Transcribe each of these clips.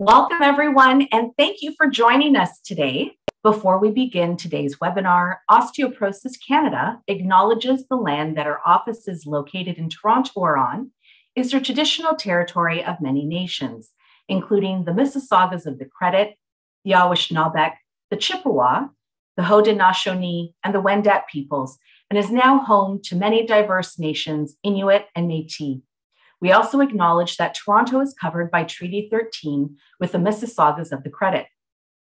Welcome, everyone, and thank you for joining us today. Before we begin today's webinar, Osteoporosis Canada acknowledges the land that our office is located in Toronto are on is the traditional territory of many nations, including the Mississaugas of the Credit, the Anishinaabe, the Chippewa, the Haudenosaunee, and the Wendat peoples, and is now home to many diverse nations, Inuit and Métis. We also acknowledge that Toronto is covered by Treaty 13 with the Mississaugas of the Credit.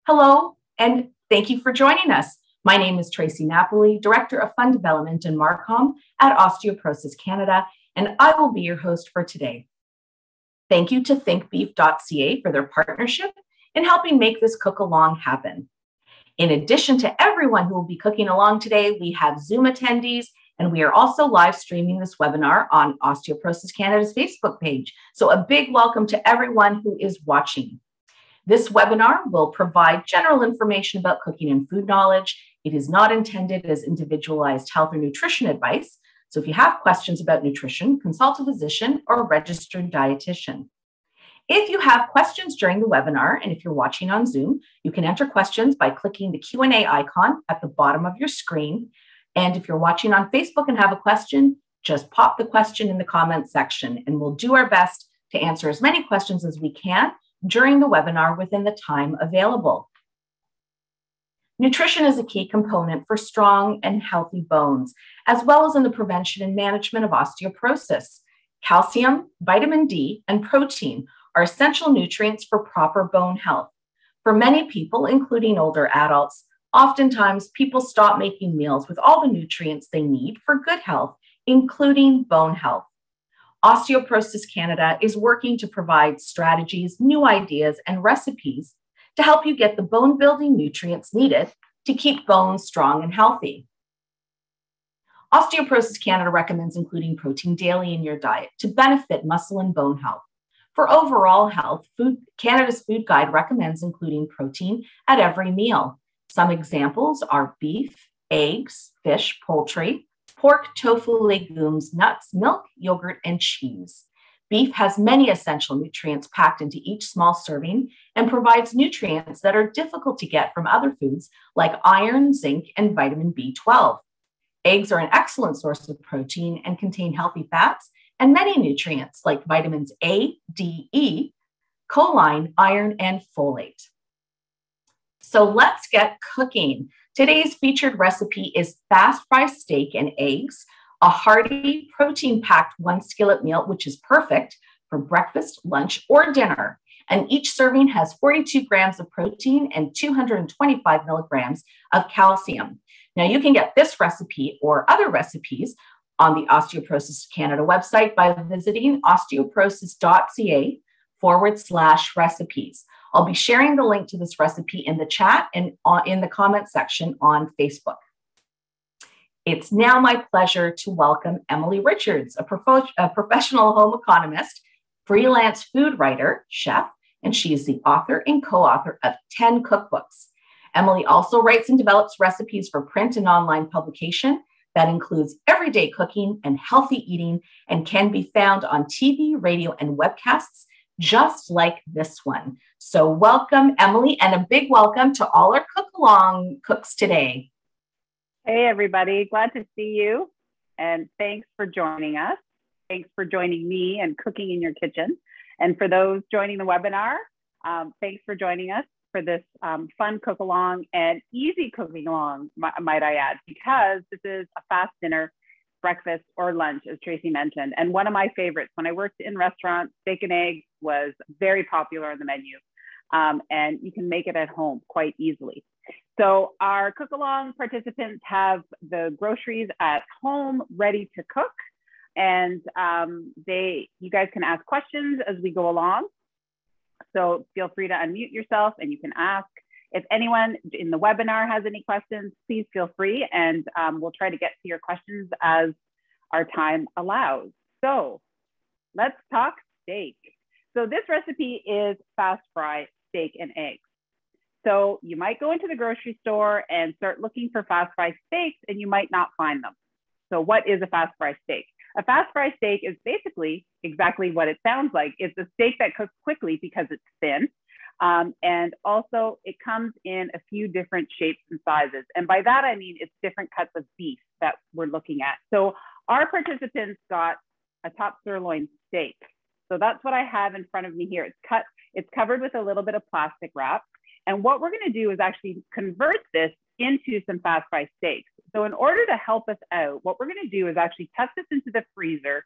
Hello, and thank you for joining us. My name is Tracy Napoli, Director of Fund Development and Marcom at Osteoporosis Canada, and I will be your host for today. Thank you to thinkbeef.ca for their partnership in helping make this cook-along happen. In addition to everyone who will be cooking along today, we have Zoom attendees, and we are also live streaming this webinar on Osteoporosis Canada's Facebook page. So a big welcome to everyone who is watching. This webinar will provide general information about cooking and food knowledge. It is not intended as individualized health or nutrition advice. So if you have questions about nutrition, consult a physician or a registered dietitian. If you have questions during the webinar, and if you're watching on Zoom, you can enter questions by clicking the Q&A icon at the bottom of your screen. And if you're watching on Facebook and have a question, just pop the question in the comments section, and we'll do our best to answer as many questions as we can during the webinar within the time available. Nutrition is a key component for strong and healthy bones, as well as in the prevention and management of osteoporosis. Calcium, vitamin D, and protein are essential nutrients for proper bone health. For many people, including older adults, oftentimes people stop making meals with all the nutrients they need for good health, including bone health. Osteoporosis Canada is working to provide strategies, new ideas, and recipes to help you get the bone-building nutrients needed to keep bones strong and healthy. Osteoporosis Canada recommends including protein daily in your diet to benefit muscle and bone health. For overall health, Canada's Food Guide recommends including protein at every meal. Some examples are beef, eggs, fish, poultry, pork, tofu, legumes, nuts, milk, yogurt, and cheese. Beef has many essential nutrients packed into each small serving and provides nutrients that are difficult to get from other foods like iron, zinc, and vitamin B12. Eggs are an excellent source of protein and contain healthy fats and many nutrients like vitamins A, D, E, choline, iron, and folate. So let's get cooking. Today's featured recipe is fast fry steak and eggs, a hearty protein-packed one skillet meal, which is perfect for breakfast, lunch, or dinner. And each serving has 42 grams of protein and 225 milligrams of calcium. Now you can get this recipe or other recipes on the Osteoporosis Canada website by visiting osteoporosis.ca/recipes. I'll be sharing the link to this recipe in the chat and in the comment section on Facebook. It's now my pleasure to welcome Emily Richards, a professional home economist, freelance food writer, chef, and she is the author and co-author of 10 cookbooks. Emily also writes and develops recipes for print and online publication that includes everyday cooking and healthy eating and can be found on TV, radio, and webcasts just like this one. So welcome, Emily, and a big welcome to all our cook-along cooks today. Hey, everybody. Glad to see you. And thanks for joining us. Thanks for joining me and cooking in your kitchen. And for those joining the webinar, thanks for joining us for this fun cook-along and easy cooking along, might I add, because this is a fast dinner, breakfast, or lunch, as Tracy mentioned. And one of my favorites, when I worked in restaurants, steak and eggs was very popular on the menu. And you can make it at home quite easily. So our cook-along participants have the groceries at home ready to cook. And you guys can ask questions as we go along. So feel free to unmute yourself and you can ask. If anyone in the webinar has any questions, please feel free, and we'll try to get to your questions as our time allows. So let's talk steak. So this recipe is fast fry steak and eggs. So you might go into the grocery store and start looking for fast fry steaks and you might not find them. So what is a fast fry steak? A fast fry steak is basically exactly what it sounds like. It's a steak that cooks quickly because it's thin. And also it comes in a few different shapes and sizes. And by that, I mean, it's different cuts of beef that we're looking at. So our participants got a top sirloin steak. So that's what I have in front of me here. It's covered with a little bit of plastic wrap. And what we're gonna do is actually convert this into some fast fry steaks. So in order to help us out, what we're gonna do is actually tuck this into the freezer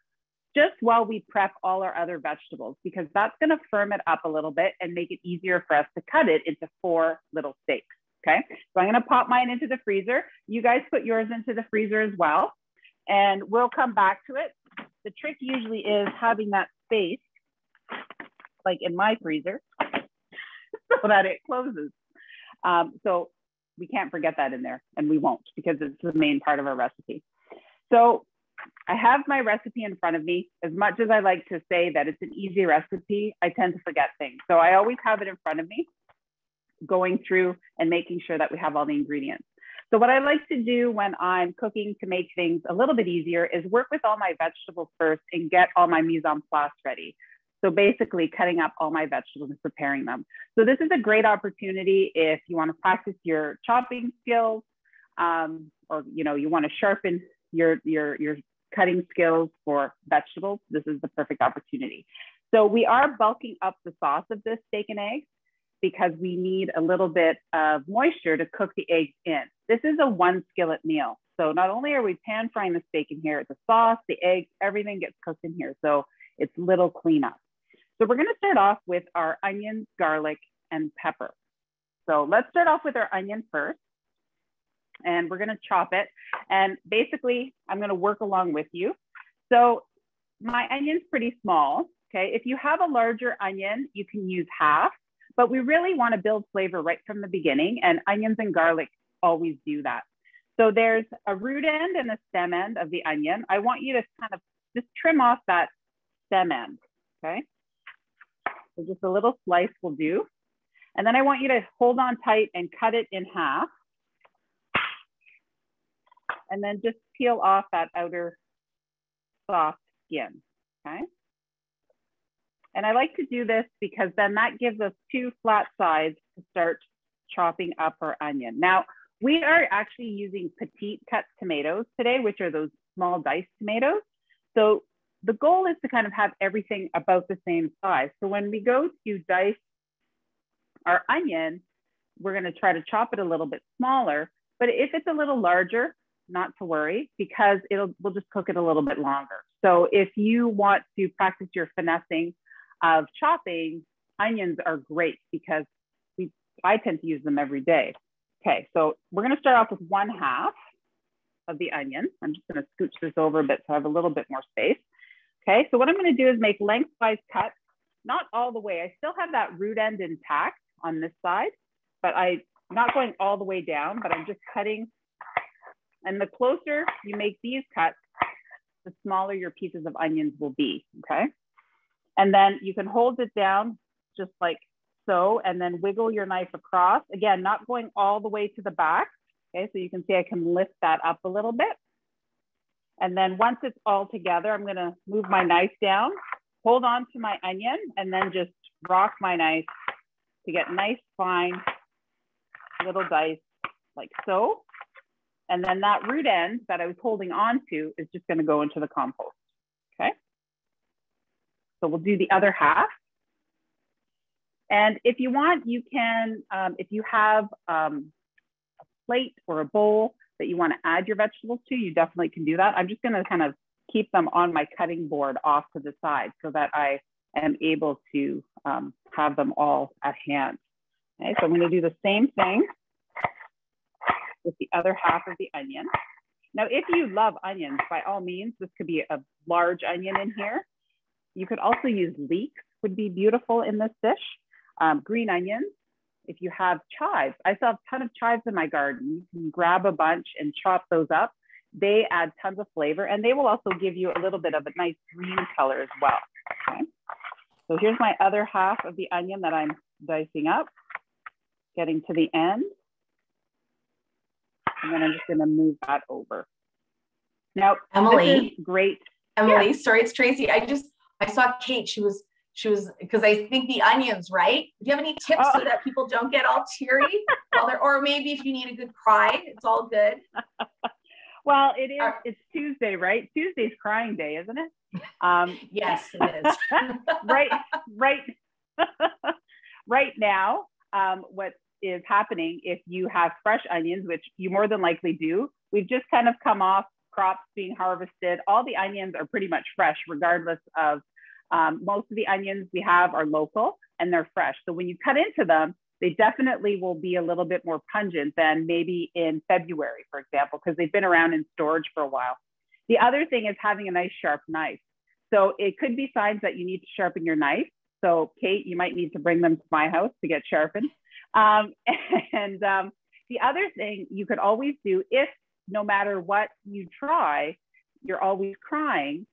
just while we prep all our other vegetables, because that's gonna firm it up a little bit and make it easier for us to cut it into 4 little steaks, okay? So I'm gonna pop mine into the freezer. You guys put yours into the freezer as well, and we'll come back to it. The trick usually is having that space, like in my freezer, so that it closes. So we can't forget that in there, and we won't, because it's the main part of our recipe. So I have my recipe in front of me. As much as I like to say that it's an easy recipe, I tend to forget things. So I always have it in front of me, going through and making sure that we have all the ingredients. So what I like to do when I'm cooking to make things a little bit easier is work with all my vegetables first and get all my mise en place ready. So basically cutting up all my vegetables and preparing them. So this is a great opportunity if you want to practice your chopping skills, or you want to sharpen your cutting skills for vegetables. This is the perfect opportunity. So we are bulking up the sauce of this steak and eggs because we need a little bit of moisture to cook the eggs in. This is a 1 skillet meal. So not only are we pan frying the steak in here, the sauce, the eggs, everything gets cooked in here. So it's little cleanup. So we're gonna start off with our onions, garlic, and pepper. So let's start off with our onion first. And we're gonna chop it. And basically, I'm gonna work along with you. So my onion's pretty small, okay? If you have a larger onion, you can use half, but we really wanna build flavor right from the beginning, and onions and garlic always do that. So there's a root end and a stem end of the onion. I want you to kind of just trim off that stem end, okay? So just a little slice will do. And then I want you to hold on tight and cut it in half. And then just peel off that outer soft skin, okay? And I like to do this because then that gives us 2 flat sides to start chopping up our onion. Now, we are actually using petite cut tomatoes today, which are those small diced tomatoes. So the goal is to kind of have everything about the same size. So when we go to dice our onion, we're gonna try to chop it a little bit smaller, but if it's a little larger, not to worry, because we'll just cook it a little bit longer. So if you want to practice your finessing of chopping, onions are great because I tend to use them every day. Okay, so we're gonna start off with 1/2 of the onion. I'm just gonna scooch this over a bit so I have a little bit more space. Okay, so what I'm gonna do is make lengthwise cuts, not all the way. I still have that root end intact on this side, but I'm not going all the way down, but I'm just cutting. And the closer you make these cuts, the smaller your pieces of onions will be, okay? And then you can hold it down just like so, and then wiggle your knife across. Again, not going all the way to the back, okay? So you can see I can lift that up a little bit. And then once it's all together, I'm gonna move my knife down, hold on to my onion, and then just rock my knife to get nice, fine little dice like so. And then that root end that I was holding on to is just gonna go into the compost, okay? So we'll do the other half. And if you want, you can, if you have a plate or a bowl that you wanna add your vegetables to, you definitely can do that. I'm just gonna kind of keep them on my cutting board off to the side so that I am able to have them all at hand. Okay, so I'm gonna do the same thing with the other half of the onion. Now, if you love onions, by all means, this could be a large onion in here. You could also use leeks, would be beautiful in this dish. Green onions. If you have chives, I still have a ton of chives in my garden. You can grab a bunch and chop those up. They add tons of flavor, and they will also give you a little bit of a nice green color as well, okay? So here's my other half of the onion that I'm dicing up, getting to the end. And then I'm just gonna move that over. Now, Emily, this is great. Emily, yeah. Sorry, it's Tracy. I saw Kate. She she was, because I think the onions, right? Do you have any tips so that people don't get all teary while they're, or maybe if you need a good cry, it's all good. Well, it's Tuesday, right? Tuesday's crying day, isn't it? Yes, it is. Right now, what is happening, if you have fresh onions, which you more than likely do, we've just kind of come off crops being harvested. All the onions are pretty much fresh, regardless of, most of the onions we have are local and they're fresh. So when you cut into them, they definitely will be a little bit more pungent than maybe in February, for example, because they've been around in storage for a while. The other thing is having a nice sharp knife. So it could be signs that you need to sharpen your knife. So Kate, you might need to bring them to my house to get sharpened. The other thing you could always do, if no matter what you try, you're always crying,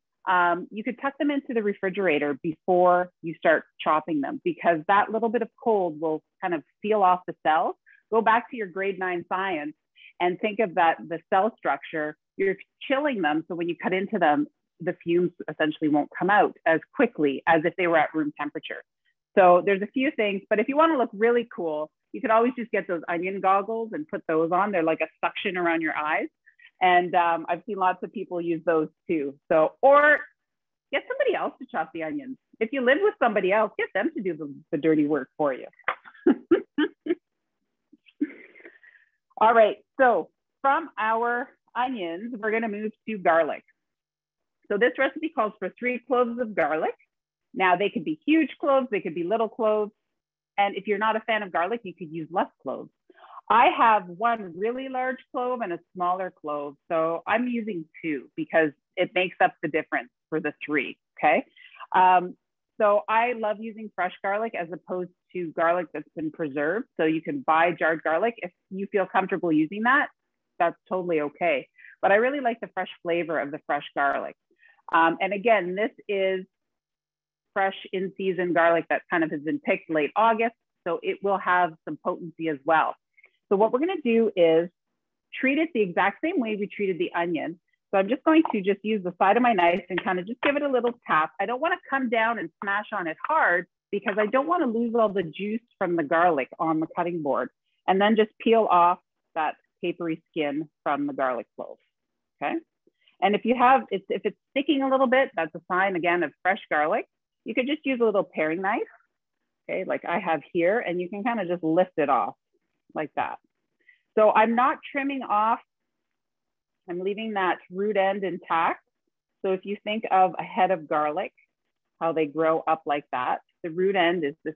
you could tuck them into the refrigerator before you start chopping them, because that little bit of cold will kind of seal off the cells. Go back to your grade 9 science and think of that, the cell structure, you're chilling them. So when you cut into them, the fumes essentially won't come out as quickly as if they were at room temperature. So there's a few things, but if you want to look really cool, you could always just get those onion goggles and put those on. They're like a suction around your eyes. And I've seen lots of people use those too. So, or get somebody else to chop the onions. If you live with somebody else, get them to do the dirty work for you. All right, so from our onions, we're gonna move to garlic. So this recipe calls for 3 cloves of garlic. Now they could be huge cloves, they could be little cloves. And if you're not a fan of garlic, you could use less cloves. I have 1 really large clove and a smaller clove. So I'm using 2 because it makes up the difference for the 3, okay? So I love using fresh garlic as opposed to garlic that's been preserved. So you can buy jarred garlic. If you feel comfortable using that, that's totally okay. But I really like the fresh flavor of the fresh garlic. And again, this is fresh in season garlic that kind of has been picked late August. So it will have some potency as well. So what we're gonna do is treat it the exact same way we treated the onion. So I'm just going to just use the side of my knife and kind of just give it a little tap. I don't wanna come down and smash on it hard because I don't wanna lose all the juice from the garlic on the cutting board. And then just peel off that papery skin from the garlic clove, okay? And if it's sticking a little bit, that's a sign again of fresh garlic. You could just use a little paring knife, okay, like I have here, and you can kind of just lift it off like that. So I'm not trimming off, I'm leaving that root end intact. So if you think of a head of garlic, how they grow up like that, the root end is this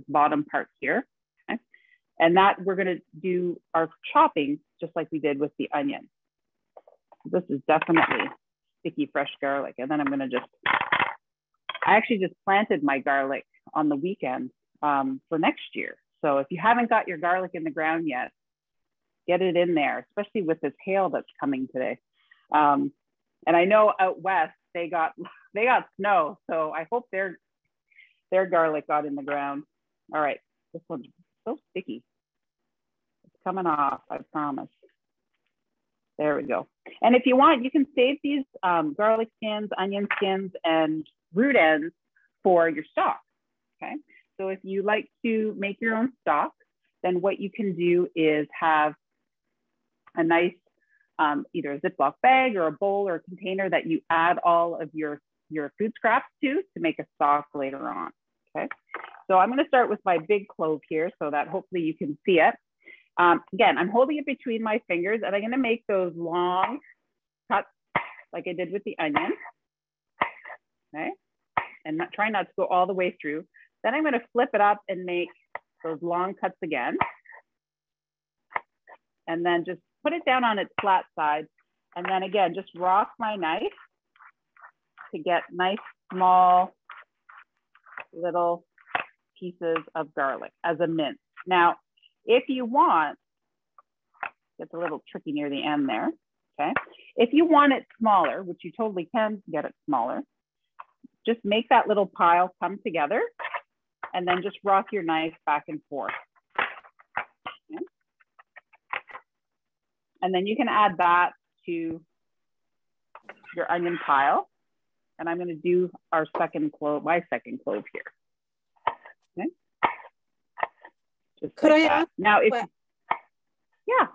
bottom part here, okay? And that we're gonna do our chopping just like we did with the onion. This is definitely sticky fresh garlic. And then I'm gonna I actually just planted my garlic on the weekend for next year. So if you haven't got your garlic in the ground yet, get it in there, especially with this hail that's coming today. And I know out west, they got snow. So I hope their garlic got in the ground. All right, this one's so sticky. It's coming off, I promise. There we go. And if you want, you can save these garlic skins, onion skins, and root ends for your stock, okay? So if you like to make your own stock, then what you can do is have a nice, either a Ziploc bag or a bowl or a container that you add all of your food scraps to make a stock later on, okay? So I'm gonna start with my big clove here so that hopefully you can see it. Again, I'm holding it between my fingers and I'm gonna make those long cuts like I did with the onion, okay? And try not to go all the way through. Then I'm gonna flip it up and make those long cuts again. And then just put it down on its flat side. And then again, just rock my knife to get nice, small, little pieces of garlic as a mince. Now, if you want, it's a little tricky near the end there, okay? If you want it smaller, which you totally can get it smaller, just make that little pile come together and then just rock your knife back and forth. Okay? And then you can add that to your onion pile, And I'm going to do our second clove, my second clove here. Okay. Just could like I that. ask? Now, if yeah,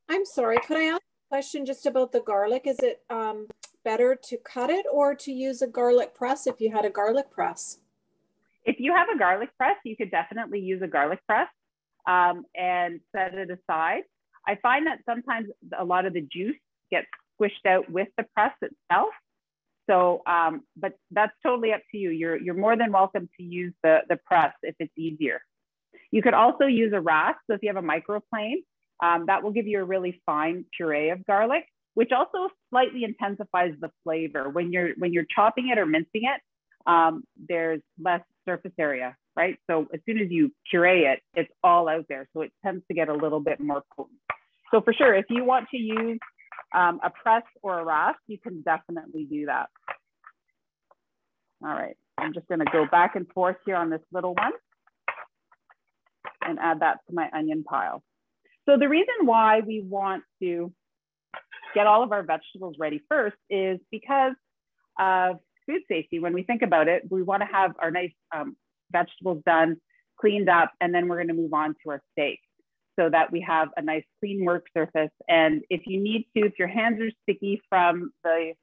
I'm sorry. Could I ask a question just about the garlic? Is it better to cut it or to use a garlic press if you had a garlic press? if you have a garlic press, you could definitely use a garlic press and set it aside. I find that sometimes a lot of the juice gets squished out with the press itself. So, but that's totally up to you. You're more than welcome to use the press if it's easier. You could also use a rasp. So if you have a microplane, that will give you a really fine puree of garlic, which also slightly intensifies the flavor. When you're chopping it or mincing it, there's less surface area, right? So as soon as you puree it, it's all out there. So it tends to get a little bit more potent. So for sure, if you want to use a press or a rasp, you can definitely do that. All right, I'm just gonna go back and forth here on this little one and add that to my onion pile. So the reason why we want to get all of our vegetables ready first is because of food safety. When we think about it, we want to have our nice vegetables done, cleaned up, and then we're going to move on to our steak so that we have a nice clean work surface. And if you need to, if your hands are sticky from the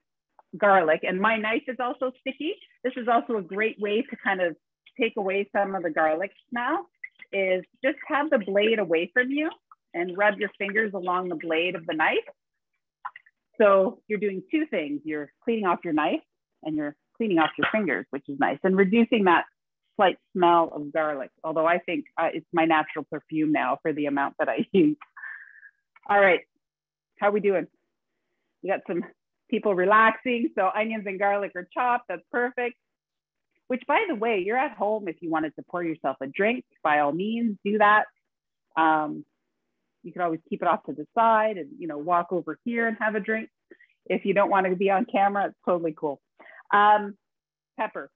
garlic, and my knife is also sticky, this is also a great way to kind of take away some of the garlic smell, is just have the blade away from you and rub your fingers along the blade of the knife. So you're doing two things. You're cleaning off your knife and you're cleaning off your fingers, which is nice, and reducing that slight smell of garlic. Although I think it's my natural perfume now for the amount that I use. All right, how are we doing? We got some people relaxing. So onions and garlic are chopped, that's perfect. Which, by the way, you're at home. If you wanted to pour yourself a drink, by all means, do that. You can always keep it off to the side and, you know, walk over here and have a drink. If you don't want to be on camera, it's totally cool. Pepper.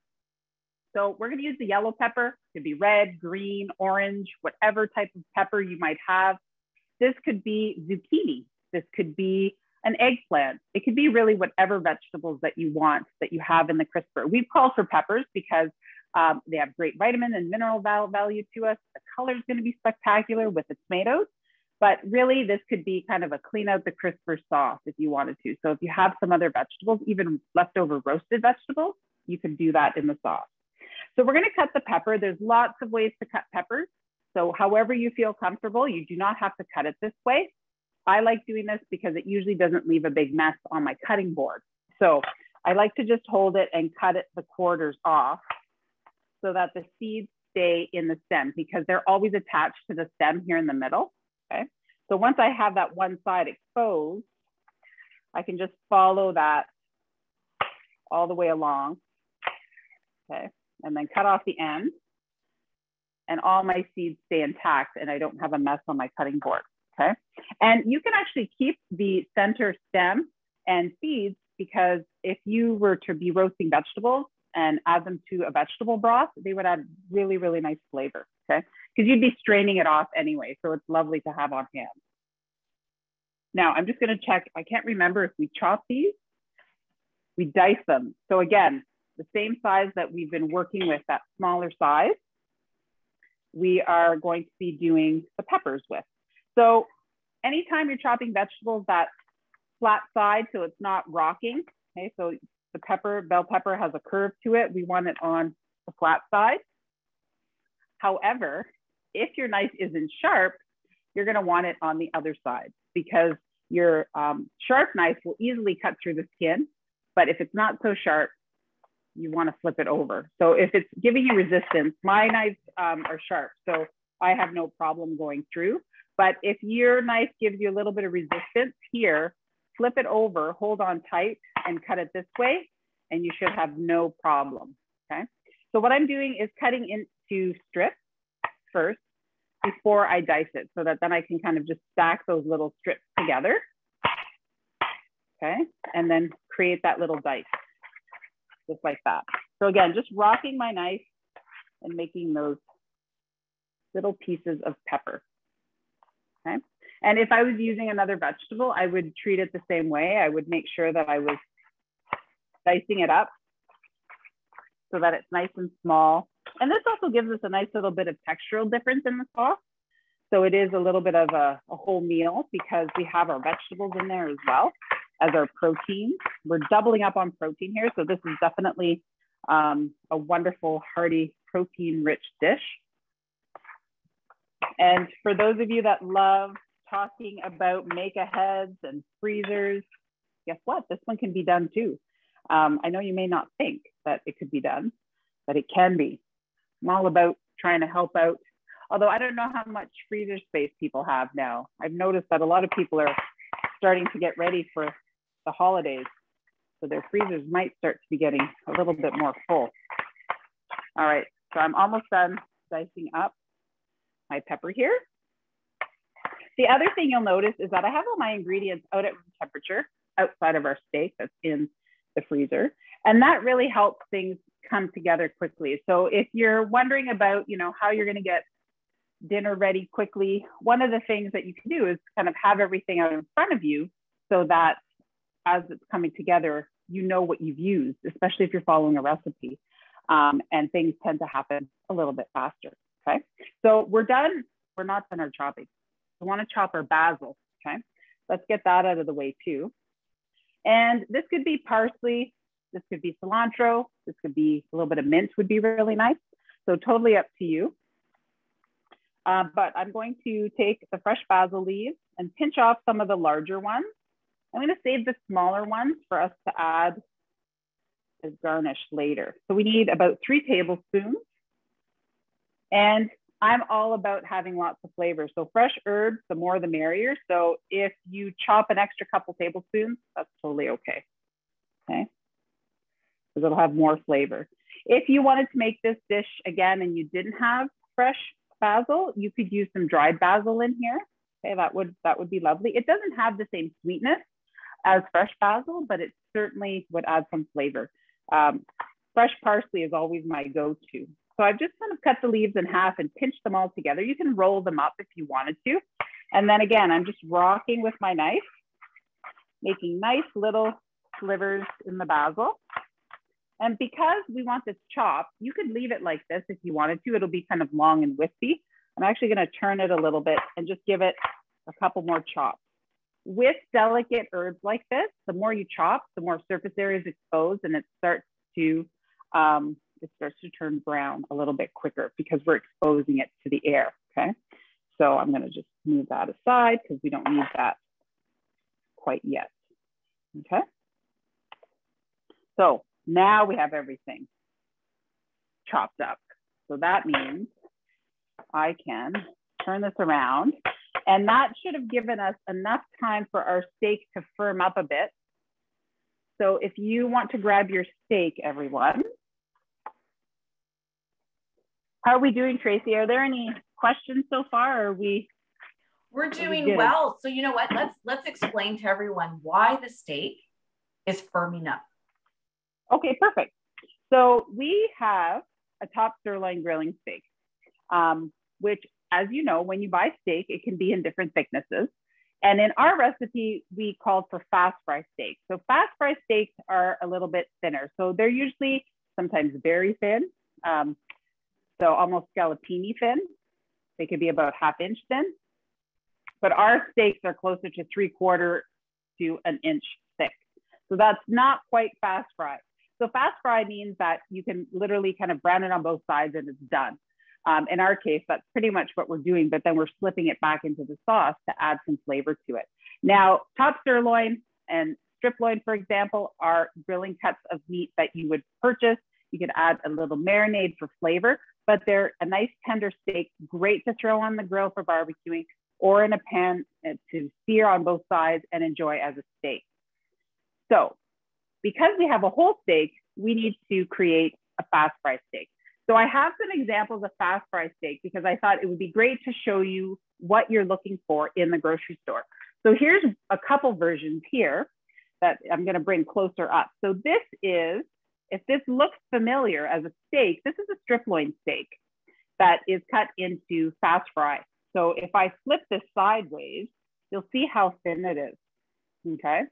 So we're going to use the yellow pepper. It could be red, green, orange, whatever type of pepper you might have. This could be zucchini. This could be an eggplant. It could be really whatever vegetables that you want, that you have in the crisper. We've called for peppers because they have great vitamin and mineral value to us. The color is going to be spectacular with the tomatoes, but really this could be kind of a clean out the crisper sauce if you wanted to. So if you have some other vegetables, even leftover roasted vegetables, you could do that in the sauce. So we're going to cut the pepper. There's lots of ways to cut peppers. So however you feel comfortable, you do not have to cut it this way. I like doing this because it usually doesn't leave a big mess on my cutting board. So I like to just hold it and cut it the quarters off so that the seeds stay in the stem, because they're always attached to the stem here in the middle, okay? So once I have that one side exposed, I can just follow that all the way along, okay? And then cut off the end, and all my seeds stay intact and I don't have a mess on my cutting board. Okay, and you can actually keep the center stem and seeds, because if you were to be roasting vegetables and add them to a vegetable broth, they would add really, really nice flavor, okay? Because you'd be straining it off anyway, so it's lovely to have on hand. Now, I'm just gonna check, I can't remember if we chop these, we dice them. So again, the same size that we've been working with, that smaller size, we are going to be doing the peppers with. So anytime you're chopping vegetables, that flat side, so it's not rocking, okay? So the pepper, bell pepper has a curve to it. We want it on the flat side. However, if your knife isn't sharp, you're gonna want it on the other side, because your sharp knife will easily cut through the skin, but if it's not so sharp, you wanna flip it over. So if it's giving you resistance, my knives are sharp, so I have no problem going through. But if your knife gives you a little bit of resistance here, flip it over, hold on tight and cut it this way, and you should have no problem, okay? So what I'm doing is cutting into strips first before I dice it, so that then I can kind of just stack those little strips together, okay? And then create that little dice, just like that. So again, just rocking my knife and making those little pieces of pepper. Okay. And if I was using another vegetable, I would treat it the same way. I would make sure that I was dicing it up so that it's nice and small. And this also gives us a nice little bit of textural difference in the sauce. So it is a little bit of a whole meal because we have our vegetables in there as well as our protein. We're doubling up on protein here. So this is definitely a wonderful, hearty, protein-rich dish. And for those of you that love talking about make-aheads and freezers, guess what? This one can be done too. I know you may not think that it could be done, but it can be. I'm all about trying to help out. Although I don't know how much freezer space people have now. I've noticed that a lot of people are starting to get ready for the holidays. So their freezers might start to be getting a little bit more full. All right, so I'm almost done dicing up my pepper here. The other thing you'll notice is that I have all my ingredients out at room temperature outside of our steak that's in the freezer. And that really helps things come together quickly. So if you're wondering about, how you're going to get dinner ready quickly, one of the things that you can do is kind of have everything out in front of you so that as it's coming together, you know what you've used, especially if you're following a recipe. And things tend to happen a little bit faster, okay? So we're done. We're not done our chopping. We want to chop our basil, okay? Let's get that out of the way too. And this could be parsley. This could be cilantro. This could be a little bit of mint would be really nice. So totally up to you. But I'm going to take the fresh basil leaves and pinch off some of the larger ones. I'm going to save the smaller ones for us to add as garnish later. So we need about 3 tablespoons. And I'm all about having lots of flavor. So fresh herbs, the more the merrier. So if you chop an extra couple tablespoons, that's totally okay. Okay, because it'll have more flavor. If you wanted to make this dish again and you didn't have fresh basil, you could use some dried basil in here. Okay, that would be lovely. It doesn't have the same sweetness as fresh basil, but it certainly would add some flavor. Fresh parsley is always my go-to. So I've just kind of cut the leaves in half and pinched them all together. You can roll them up if you wanted to. And then again, I'm just rocking with my knife, making nice little slivers in the basil. And because we want this chopped, you could leave it like this if you wanted to. It'll be kind of long and wispy. I'm actually going to turn it a little bit and just give it a couple more chops. With delicate herbs like this, the more you chop, the more surface area is exposed, and it starts to turn brown a little bit quicker because we're exposing it to the air, okay? So I'm going to just move that aside because we don't need that quite yet, okay? So now we have everything chopped up. So that means I can turn this around, and that should have given us enough time for our steak to firm up a bit. So if you want to grab your steak, everyone. How are we doing, Tracy? Are there any questions so far? Or are we? We're doing well. So you know what? Let's explain to everyone why the steak is firming up. Okay, perfect. So we have a top sirloin grilling steak, which, as you know, when you buy steak, it can be in different thicknesses. And in our recipe, we called for fast fry steak. So fast fry steaks are a little bit thinner. So they're usually sometimes very thin. So almost scallopini thin. They could be about 1/2 inch thin. But our steaks are closer to 3/4 to 1 inch thick. So that's not quite fast fry. So fast fry means that you can literally kind of brown it on both sides and it's done. In our case, that's pretty much what we're doing, but then we're slipping it back into the sauce to add some flavor to it. Now, top sirloin and strip loin, for example, are grilling cuts of meat that you would purchase. You could add a little marinade for flavor, but they're a nice tender steak, great to throw on the grill for barbecuing or in a pan to sear on both sides and enjoy as a steak. So because we have a whole steak, we need to create a fast fry steak. So I have some examples of fast fry steak because I thought it would be great to show you what you're looking for in the grocery store. So here's a couple versions here that I'm going to bring closer up. So this is, if this looks familiar as a steak, this is a strip loin steak that is cut into fast fry. So if I flip this sideways, you'll see how thin it is, okay?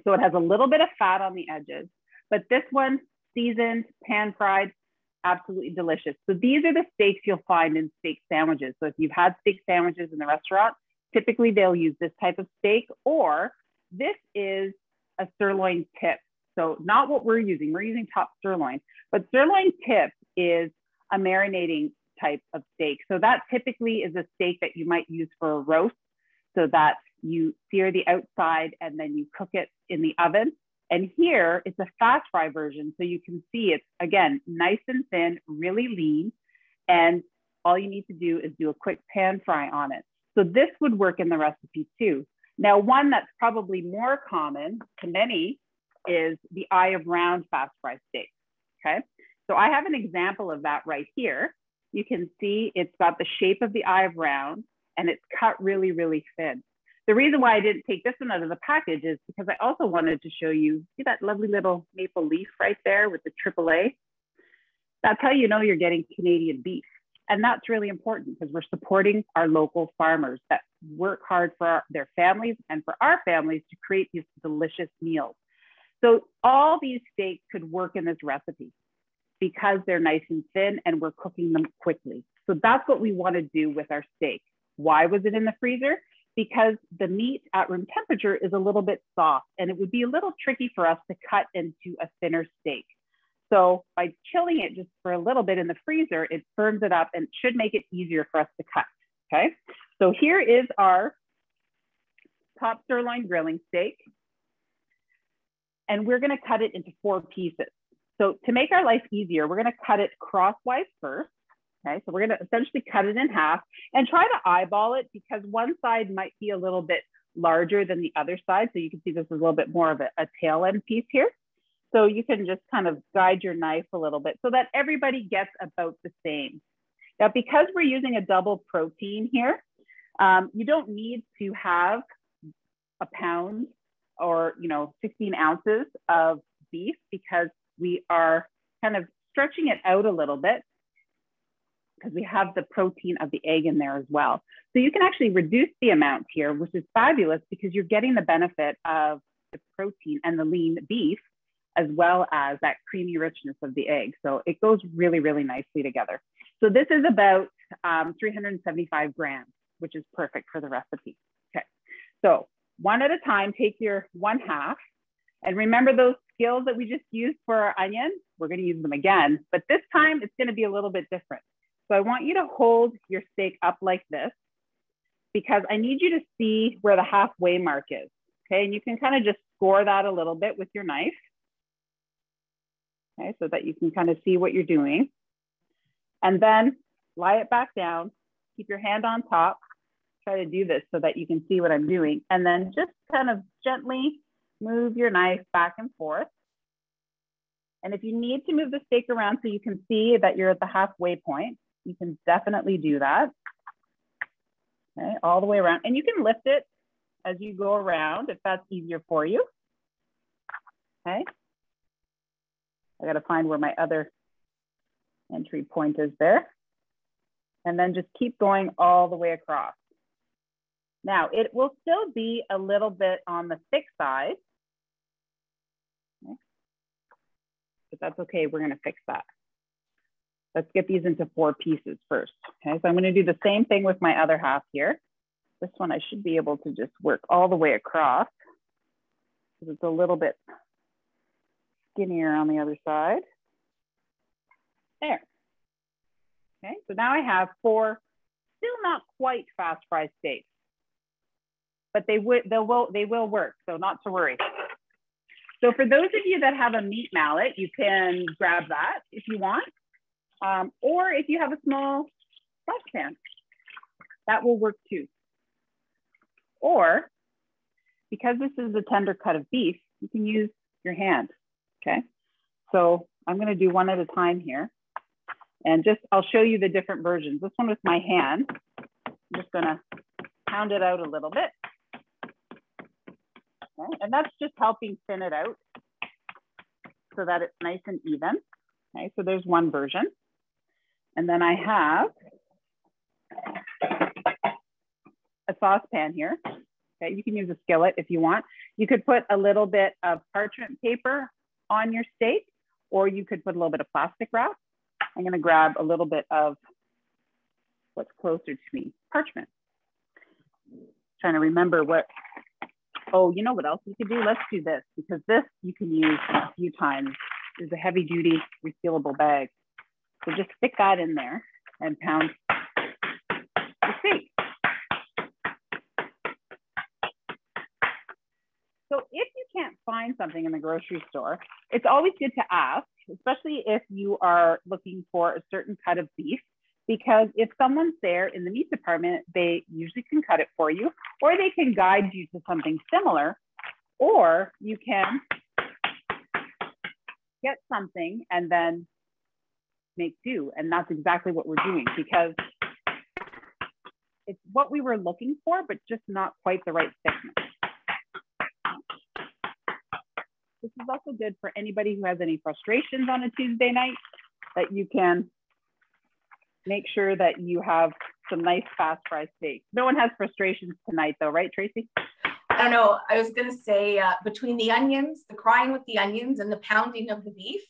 So it has a little bit of fat on the edges, but this one, seasoned, pan fried, absolutely delicious. So these are the steaks you'll find in steak sandwiches. So if you've had steak sandwiches in the restaurant, typically they'll use this type of steak, or this is a sirloin tip. So not what we're using top sirloin, but sirloin tip is a marinating type of steak. So that typically is a steak that you might use for a roast, so that you sear the outside and then you cook it in the oven. And here it's a fast fry version. So you can see it's, again, nice and thin, really lean. And all you need to do is do a quick pan fry on it. So this would work in the recipe too. Now, one that's probably more common to many is the eye of round fast fry steak, okay? So I have an example of that right here. You can see it's got the shape of the eye of round and it's cut really, really thin. The reason why I didn't take this one out of the package is because I also wanted to show you, see that lovely little maple leaf right there with the AAA? That's how you know you're getting Canadian beef. And that's really important because we're supporting our local farmers that work hard for their families and for our families to create these delicious meals. So all these steaks could work in this recipe because they're nice and thin and we're cooking them quickly. So that's what we want to do with our steak. Why was it in the freezer? Because the meat at room temperature is a little bit soft and it would be a little tricky for us to cut into a thinner steak. So by chilling it just for a little bit in the freezer, it firms it up and should make it easier for us to cut, okay? So here is our top sirloin grilling steak. And we're gonna cut it into 4 pieces. So to make our life easier, we're gonna cut it crosswise first, okay? So we're gonna essentially cut it in half and try to eyeball it because one side might be a little bit larger than the other side. So you can see this is a little bit more of a tail end piece here. So you can just kind of guide your knife a little bit so that everybody gets about the same. Now, because we're using a double protein here, you don't need to have a pound or 16 ounces of beef because we are kind of stretching it out a little bit because we have the protein of the egg in there as well. So you can actually reduce the amount here, which is fabulous because you're getting the benefit of the protein and the lean beef as well as that creamy richness of the egg. So it goes really, really nicely together. So this is about 375 grams, which is perfect for the recipe. Okay, so one at a time, take your 1/2. And remember those skills that we just used for our onion? We're gonna use them again, but this time it's gonna be a little bit different. So I want you to hold your steak up like this because I need you to see where the halfway mark is, okay? And you can kind of just score that a little bit with your knife. Okay, so that you can kind of see what you're doing. And then lie it back down, keep your hand on top, try to do this so that you can see what I'm doing. And then just kind of gently move your knife back and forth. And if you need to move the steak around so you can see that you're at the halfway point, you can definitely do that. Okay, all the way around. And you can lift it as you go around if that's easier for you. Okay. I got to find where my other entry point is there. And then just keep going all the way across. Now, it will still be a little bit on the thick side, okay, but that's okay. We're going to fix that. Let's get these into 4 pieces first. Okay, so I'm going to do the same thing with my other half here. This one I should be able to just work all the way across because it's a little bit skinnier on the other side. There. Okay, so now I have 4 still not quite fast fry steaks, but they will work, so not to worry. So for those of you that have a meat mallet, you can grab that if you want, or if you have a small saucepan, that will work too. Or because this is a tender cut of beef, you can use your hand. Okay, so I'm going to do one at a time here. And I'll show you the different versions. This one with my hand. I'm just going to pound it out a little bit. Okay, and that's just helping thin it out so that it's nice and even. Okay, so there's one version. And then I have a saucepan here. Okay, you can use a skillet if you want. You could put a little bit of parchment paper on your steak, or you could put a little bit of plastic wrap. I'm gonna grab a little bit of what's closer to me, parchment. Trying to remember what, oh, you know what else we could do? Let's do this, because this you can use a few times. It's a heavy duty resealable bag. So just stick that in there and pound the steak. So if you can't find something in the grocery store, it's always good to ask, especially if you are looking for a certain cut of beef, because if someone's there in the meat department, they usually can cut it for you, or they can guide you to something similar, or you can get something and then make do. And that's exactly what we're doing, because it's what we were looking for, but just not quite the right thickness. This is also good for anybody who has any frustrations on a Tuesday night, that you can make sure that you have some nice fast fry steak. No one has frustrations tonight though, right, Tracy? I don't know. I was going to say between the onions, the crying with the onions and the pounding of the beef,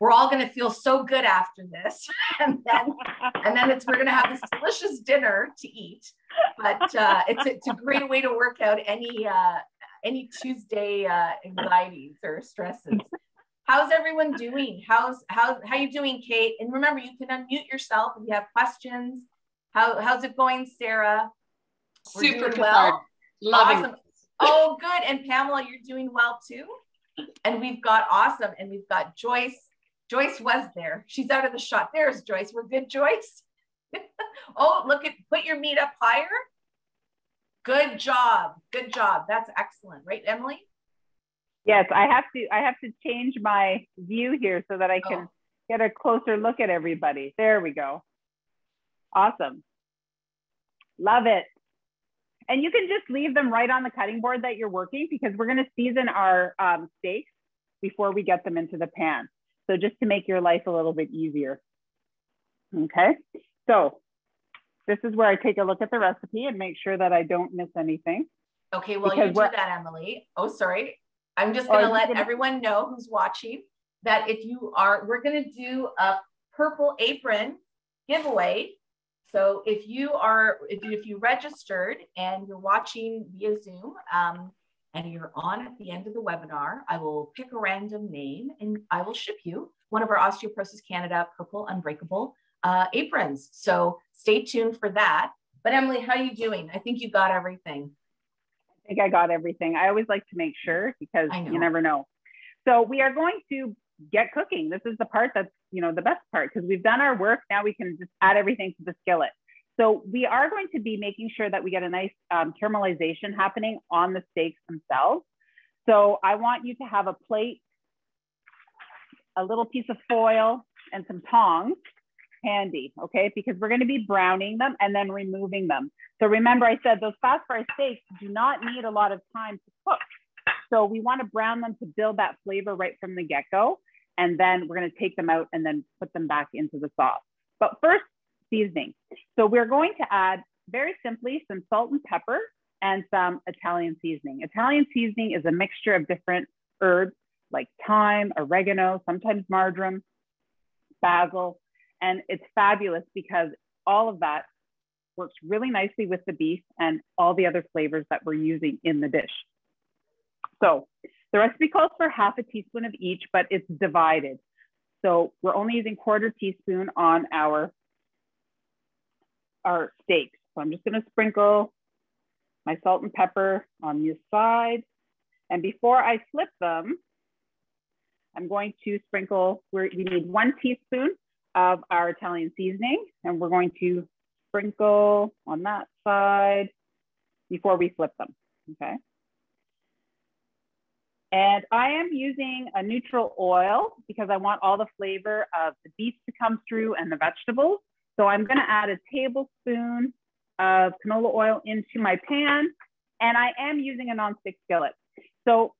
we're all going to feel so good after this. and then we're going to have this delicious dinner to eat. But it's a great way to work out any Tuesday anxieties or stresses. How's everyone doing? How you doing, Kate? And remember, you can unmute yourself if you have questions. How's it going, Sarah? Super well. Loving awesome. Oh, good. And Pamela, you're doing well too. And we've got awesome. And we've got Joyce. Joyce was there. She's out of the shot. There's Joyce. We're good, Joyce. Oh, look at, put your meat up higher. Good job. Good job. That's excellent. Right, Emily? Yes, I have to change my view here so that I can get a closer look at everybody. There we go. Awesome. Love it. And you can just leave them right on the cutting board that you're working, because we're going to season our steaks before we get them into the pan. So just to make your life a little bit easier. Okay, so this is where I take a look at the recipe and make sure that I don't miss anything. Okay, well, you do that, Emily. Oh, sorry. I'm just going to let everyone know who's watching that we're going to do a purple apron giveaway. So if you registered and you're watching via Zoom and you're on at the end of the webinar, I will pick a random name and I will ship you one of our Osteoporosis Canada purple unbreakable aprons. So stay tuned for that. But Emily, how are you doing? I think you got everything. I think I got everything. I always like to make sure, because you never know. So we are going to get cooking. This is the part that's, the best part, because we've done our work. Now we can just add everything to the skillet. So we are going to be making sure that we get a nice caramelization happening on the steaks themselves. So I want you to have a plate, a little piece of foil, and some tongs handy, okay? Because we're going to be browning them and then removing them. So remember, I said those fast fry steaks do not need a lot of time to cook. So we want to brown them to build that flavor right from the get-go. And then we're going to take them out and then put them back into the sauce. But first, seasoning. So we're going to add, very simply, some salt and pepper and some Italian seasoning. Italian seasoning is a mixture of different herbs like thyme, oregano, sometimes marjoram, basil. And it's fabulous because all of that works really nicely with the beef and all the other flavors that we're using in the dish. So the recipe calls for half a teaspoon of each, but it's divided. So we're only using 1/4 teaspoon on our steaks. So I'm just going to sprinkle my salt and pepper on this side. And before I flip them, I'm going to sprinkle, we need 1 teaspoon of our Italian seasoning, and we're going to sprinkle on that side before we flip them, okay? And I am using a neutral oil because I want all the flavor of the beef to come through and the vegetables. So I'm gonna add a tablespoon of canola oil into my pan, and I am using a nonstick skillet. So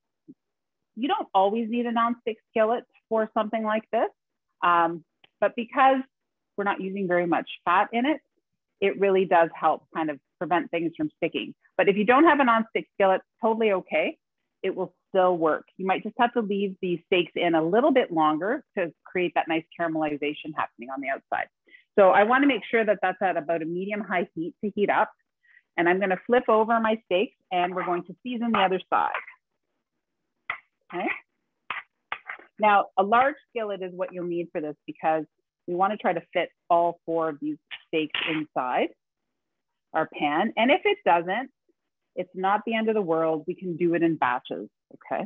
you don't always need a nonstick skillet for something like this, but because we're not using very much fat in it, it really does help kind of prevent things from sticking. But if you don't have a nonstick skillet, totally okay. It will still work. You might just have to leave the steaks in a little bit longer to create that nice caramelization happening on the outside. So I want to make sure that that's at about a medium-high heat to heat up. And I'm going to flip over my steaks and we're going to season the other side. Okay. Now, a large skillet is what you'll need for this because we want to try to fit all 4 of these steaks inside our pan. And if it doesn't, it's not the end of the world. We can do it in batches, okay?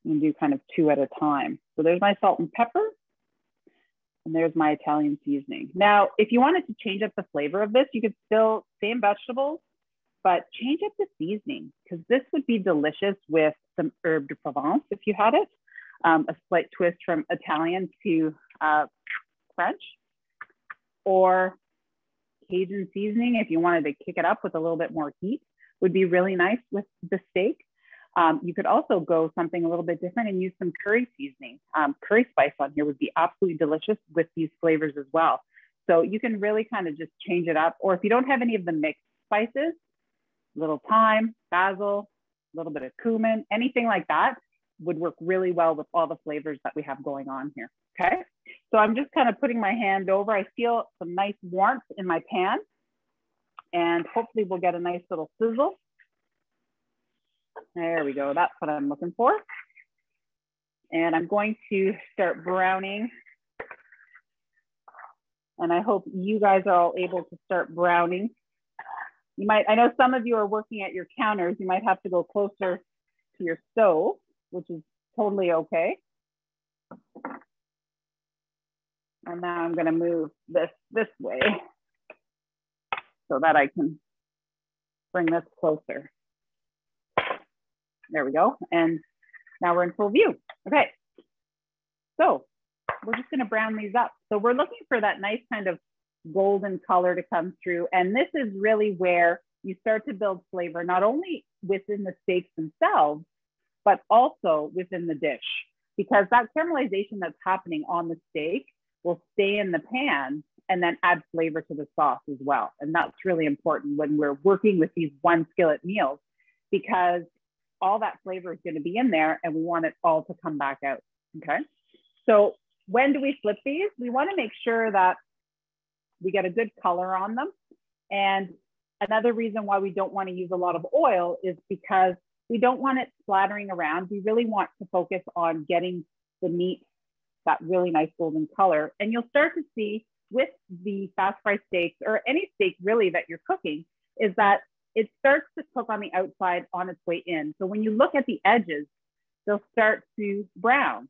We can do kind of 2 at a time. So there's my salt and pepper, and there's my Italian seasoning. Now, if you wanted to change up the flavor of this, you could still, same vegetables, but change up the seasoning because this would be delicious with some herbe de Provence if you had it, a slight twist from Italian to French, or Cajun seasoning if you wanted to kick it up with a little bit more heat would be really nice with the steak. You could also go something a little bit different and use some curry seasoning. Curry spice on here would be absolutely delicious with these flavors as well. So you can really kind of just change it up. Or if you don't have any of the mixed spices, a little thyme, basil, a little bit of cumin, anything like that would work really well with all the flavors that we have going on here, okay? So I'm just kind of putting my hand over. I feel some nice warmth in my pan and hopefully we'll get a nice little sizzle. There we go, that's what I'm looking for. And I'm going to start browning. And I hope you guys are all able to start browning. You might, I know some of you are working at your counters. You might have to go closer to your stove, which is totally okay. And now I'm gonna move this way so that I can bring this closer. There we go. And now we're in full view. Okay. So we're just gonna brown these up. So we're looking for that nice kind of golden color to come through. And this is really where you start to build flavor, not only within the steaks themselves, but also within the dish, because that caramelization that's happening on the steak will stay in the pan and then add flavor to the sauce as well. And that's really important when we're working with these 1 skillet meals, because all that flavor is going to be in there and we want it all to come back out, okay? So when do we flip these? We want to make sure that we get a good color on them. And another reason why we don't want to use a lot of oil is because we don't want it splattering around. We really want to focus on getting the meat that really nice golden color. And you'll start to see with the fast fry steaks, or any steak really that you're cooking, is that it starts to cook on the outside on its way in. So when you look at the edges, they'll start to brown.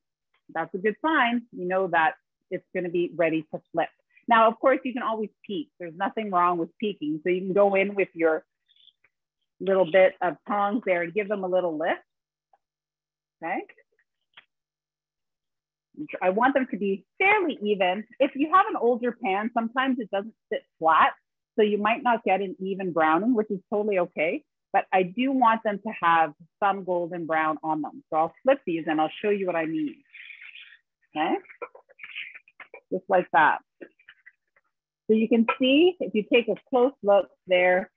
That's a good sign. You know that it's going to be ready to flip. Now, of course, you can always peek. There's nothing wrong with peeking. So you can go in with your little bit of tongs there and give them a little lift, okay? I want them to be fairly even. If you have an older pan, sometimes it doesn't sit flat, so you might not get an even browning, which is totally okay, but I do want them to have some golden brown on them. So I'll flip these and I'll show you what I mean, okay? Just like that. So you can see, if you take a close look there,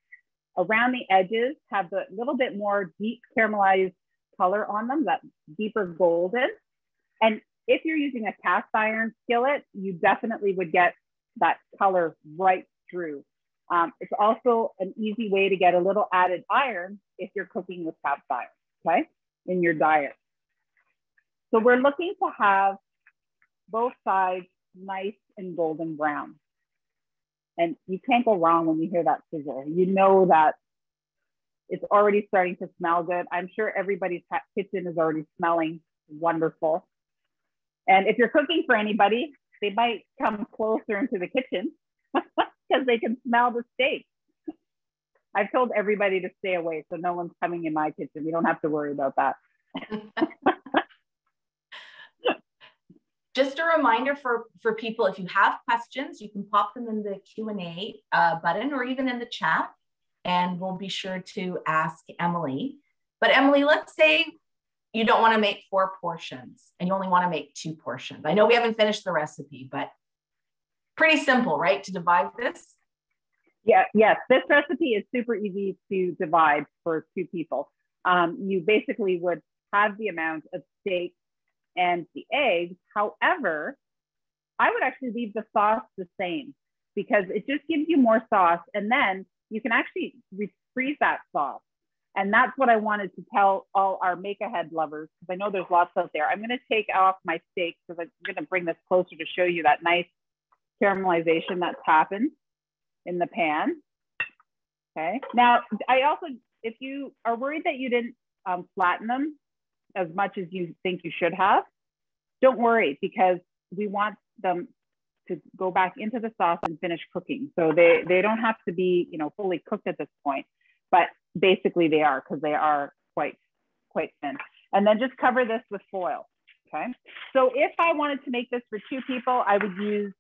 around the edges have the little bit more deep caramelized color on them, that deeper golden. And if you're using a cast iron skillet, you definitely would get that color right through. It's also an easy way to get a little added iron if you're cooking with cast iron, okay, in your diet. So we're looking to have both sides nice and golden brown. And you can't go wrong when you hear that sizzle. You know that it's already starting to smell good. I'm sure everybody's kitchen is already smelling wonderful. And if you're cooking for anybody, they might come closer into the kitchen because they can smell the steak. I've told everybody to stay away, so no one's coming in my kitchen. You don't have to worry about that. Just a reminder for people, if you have questions, you can pop them in the Q&A button or even in the chat, and we'll be sure to ask Emily. But Emily, let's say you don't want to make 4 portions and you only want to make 2 portions. I know we haven't finished the recipe, but pretty simple, right, to divide this? Yeah, yes, this recipe is super easy to divide for 2 people. You basically would have the amount of steak and the eggs. However, I would actually leave the sauce the same because it just gives you more sauce. And then you can actually freeze that sauce. And that's what I wanted to tell all our make-ahead lovers, because I know there's lots out there. I'm going to take off my steak because I'm going to bring this closer to show you that nice caramelization that's happened in the pan. Okay. Now, I also, if you are worried that you didn't flatten them as much as you think you should have, don't worry, because we want them to go back into the sauce and finish cooking. So they don't have to be, you know, fully cooked at this point, but basically they are, because they are quite thin. And then just cover this with foil. Okay. So if I wanted to make this for 2 people, I would use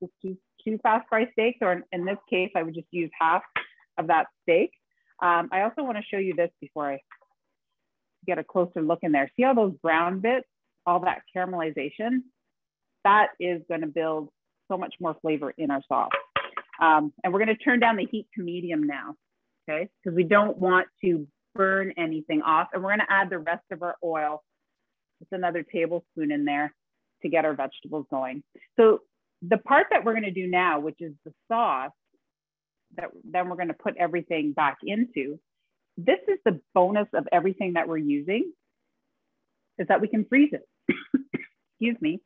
just two fast fry steaks, or in this case, I would just use half of that steak. I also want to show you this before I get a closer look in there. See all those brown bits, all that caramelization? That is going to build so much more flavor in our sauce. And we're going to turn down the heat to medium now, okay? Because we don't want to burn anything off. And we're going to add the rest of our oil. Just another tablespoon in there to get our vegetables going. So the part that we're going to do now, which is the sauce, that then we're going to put everything back into. This is the bonus of everything that we're using, is that we can freeze it. Excuse me.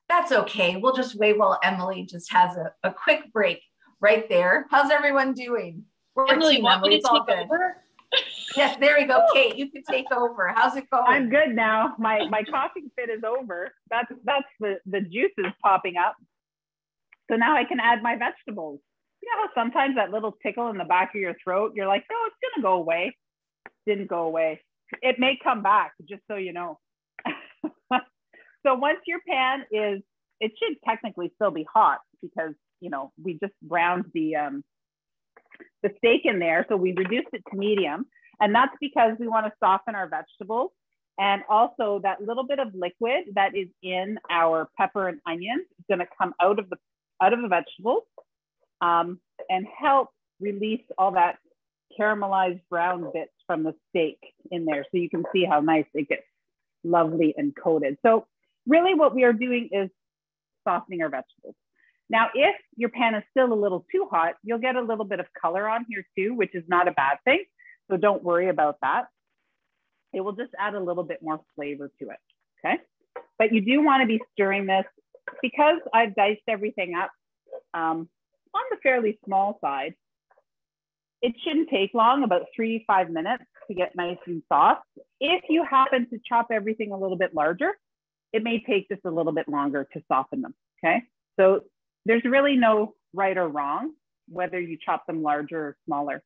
That's okay. We'll just wait while Emily just has a quick break right there. How's everyone doing? Emily, want me to take over? Yes, there we go. Kate, you can take over. How's it going? I'm good now. My coughing fit is over. That's the juices popping up. So now I can add my vegetables. You know how sometimes that little tickle in the back of your throat, you're like, oh, it's gonna go away. Didn't go away. It may come back, just so you know. So once your pan is, it should technically still be hot, because, you know, we just browned the steak in there. So we reduced it to medium. And that's because we want to soften our vegetables. And also that little bit of liquid that is in our pepper and onions is going to come out of the vegetables and help release all that caramelized brown bits from the steak in there. So you can see how nice it gets, lovely and coated. So really what we are doing is softening our vegetables. Now, if your pan is still a little too hot, you'll get a little bit of color on here too, which is not a bad thing. So don't worry about that. It will just add a little bit more flavor to it, okay? But you do want to be stirring this, because I've diced everything up on the fairly small side. It shouldn't take long, about 3 to 5 minutes to get nice and soft. If you happen to chop everything a little bit larger, it may take just a little bit longer to soften them, okay? So there's really no right or wrong, whether you chop them larger or smaller.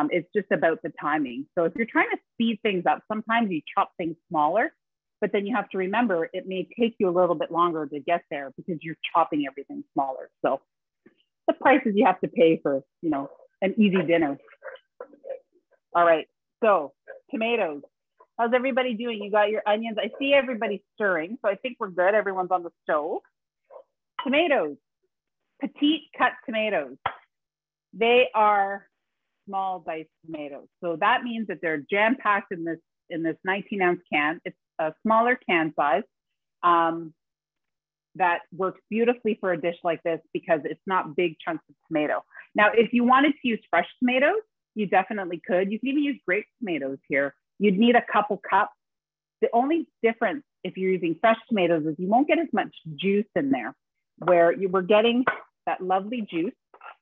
It's just about the timing. So if you're trying to speed things up, sometimes you chop things smaller, but then you have to remember it may take you a little bit longer to get there because you're chopping everything smaller. So the prices you have to pay for, you know, an easy dinner. All right, so tomatoes. How's everybody doing? You got your onions. I see everybody stirring, so I think we're good. Everyone's on the stove. Tomatoes, petite cut tomatoes. They are small diced tomatoes. So that means that they're jam-packed in this 19-ounce can. It's a smaller can size that works beautifully for a dish like this because it's not big chunks of tomato. Now, if you wanted to use fresh tomatoes, you definitely could. You can even use grape tomatoes here. You'd need a couple cups. The only difference if you're using fresh tomatoes is you won't get as much juice in there, where you were getting that lovely juice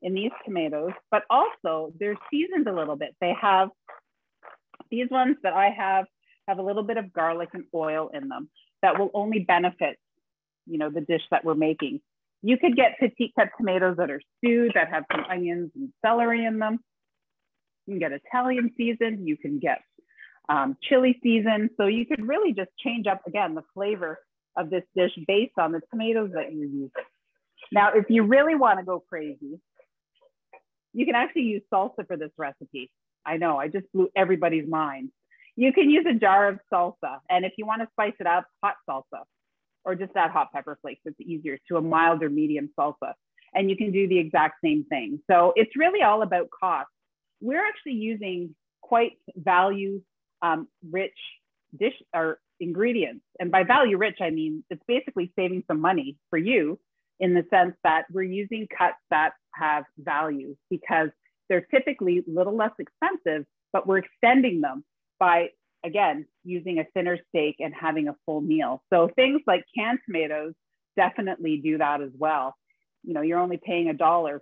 in these tomatoes, but also they're seasoned a little bit. They have, these ones that I have a little bit of garlic and oil in them that will only benefit, you know, the dish that we're making. You could get petite cut tomatoes that are stewed, that have some onions and celery in them. You can get Italian seasoned, you can get chili seasoned. So you could really just change up, again, the flavor of this dish based on the tomatoes that you're using. Now, if you really want to go crazy, you can actually use salsa for this recipe. I know, I just blew everybody's mind. You can use a jar of salsa. And if you want to spice it up, hot salsa, or just add hot pepper flakes. It's easier, to a mild or medium salsa. and you can do the exact same thing. So it's really all about cost. We're actually using quite value rich dish or ingredients. And by value rich, I mean, it's basically saving some money for you in the sense that we're using cuts that have value because they're typically a little less expensive, but we're extending them by, again, using a thinner steak and having a full meal. So things like canned tomatoes definitely do that as well. You know, you're only paying $1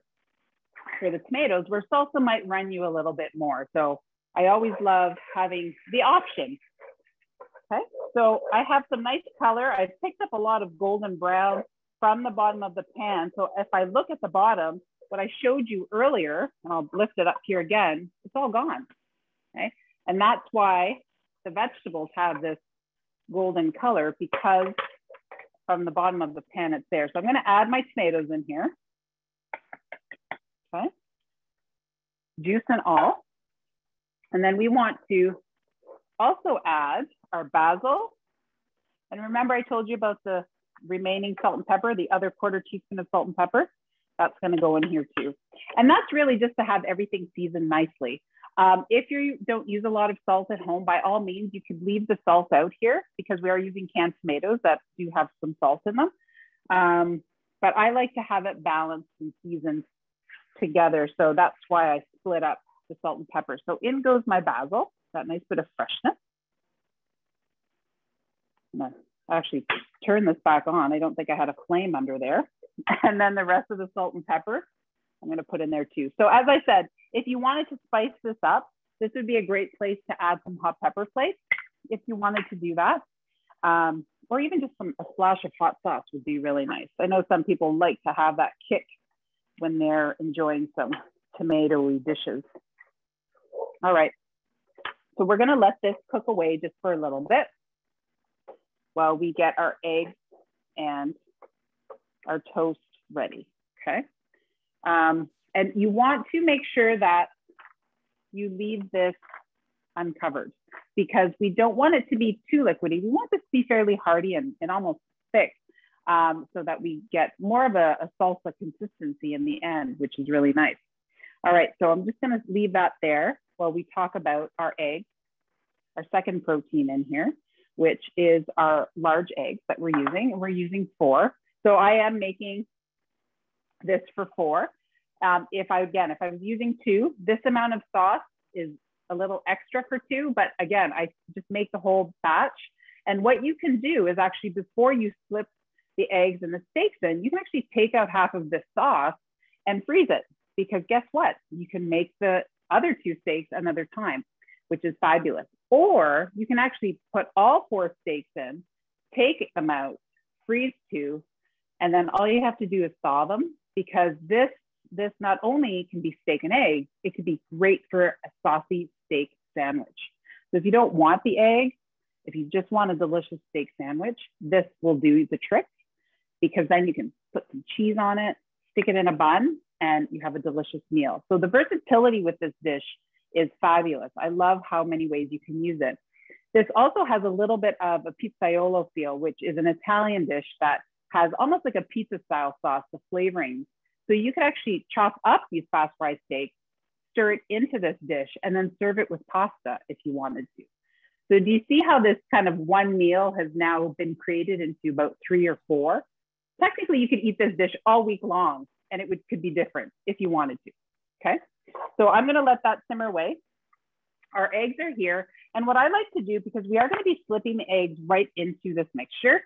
for the tomatoes, where salsa might run you a little bit more. So I always love having the option. Okay, so I have some nice color. I've picked up a lot of golden brown from the bottom of the pan. So if I look at the bottom, what I showed you earlier, and I'll lift it up here again, it's all gone. Okay, and that's why the vegetables have this golden color, because from the bottom of the pan it's there. So I'm going to add my tomatoes in here. Okay, juice and all. And then we want to also add our basil. And remember, I told you about the remaining salt and pepper, the other quarter teaspoon of salt and pepper. That's going to go in here too. And that's really just to have everything seasoned nicely. If you don't use a lot of salt at home, by all means, you could leave the salt out here because we are using canned tomatoes that do have some salt in them. But I like to have it balanced and seasoned together. So that's why I split up the salt and pepper. So in goes my basil, that nice bit of freshness. I'm gonna actually turn this back on. I don't think I had a flame under there. And then the rest of the salt and pepper, I'm gonna put in there too. So as I said, if you wanted to spice this up, this would be a great place to add some hot pepper flakes if you wanted to do that. Or even just a splash of hot sauce would be really nice. I know some people like to have that kick when they're enjoying some tomatoey dishes. All right, so we're gonna let this cook away just for a little bit while we get our eggs and our toast ready, okay? And you want to make sure that you leave this uncovered because we don't want it to be too liquidy. We want this to be fairly hearty and almost thick so that we get more of a salsa consistency in the end, which is really nice. All right, so I'm just gonna leave that there while we talk about our eggs, our second protein in here, which is our large eggs that we're using. And we're using 4. So I am making this for 4. If I was using 2, this amount of sauce is a little extra for 2, but again, I just make the whole batch. And what you can do is actually, before you slip the eggs and the steaks in, you can actually take out half of this sauce and freeze it, because guess what? You can make the other 2 steaks another time, which is fabulous. Or you can actually put all 4 steaks in, take them out, freeze 2, and then all you have to do is thaw them, because this not only can be steak and egg, it could be great for a saucy steak sandwich. So if you don't want the egg, if you just want a delicious steak sandwich, this will do the trick, because then you can put some cheese on it, stick it in a bun, and you have a delicious meal. So the versatility with this dish is fabulous. I love how many ways you can use it. This also has a little bit of a pizzaiolo feel, which is an Italian dish that has almost like a pizza style sauce, the flavorings. So you could actually chop up these fast fried steaks, stir it into this dish, and then serve it with pasta if you wanted to. So do you see how this kind of one meal has now been created into about 3 or 4? Technically, you could eat this dish all week long, and it could be different if you wanted to, okay? So I'm gonna let that simmer away. Our eggs are here. And what I like to do, because we are gonna be slipping the eggs right into this mixture.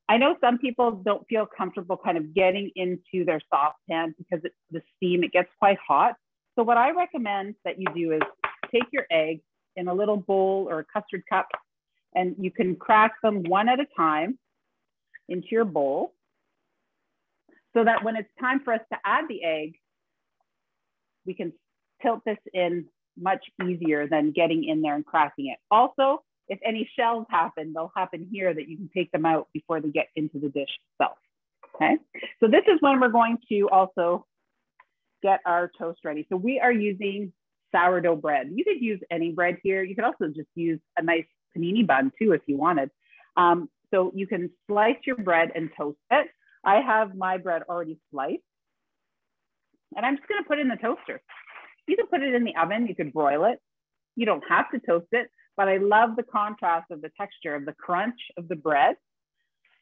I know some people don't feel comfortable kind of getting into their saucepan because the steam, it gets quite hot. So what I recommend that you do is take your eggs in a little bowl or a custard cup, and you can crack them one at a time into your bowl, so that when it's time for us to add the egg, we can tilt this in much easier than getting in there and cracking it. Also, if any shells happen, they'll happen here that you can take them out before they get into the dish itself, okay? So this is when we're going to also get our toast ready. So we are using sourdough bread. You could use any bread here. You could also just use a nice panini bun too if you wanted. So you can slice your bread and toast it. I have my bread already sliced. and I'm just going to put it in the toaster. You can put it in the oven. You could broil it. You don't have to toast it, but I love the contrast of the texture of the crunch of the bread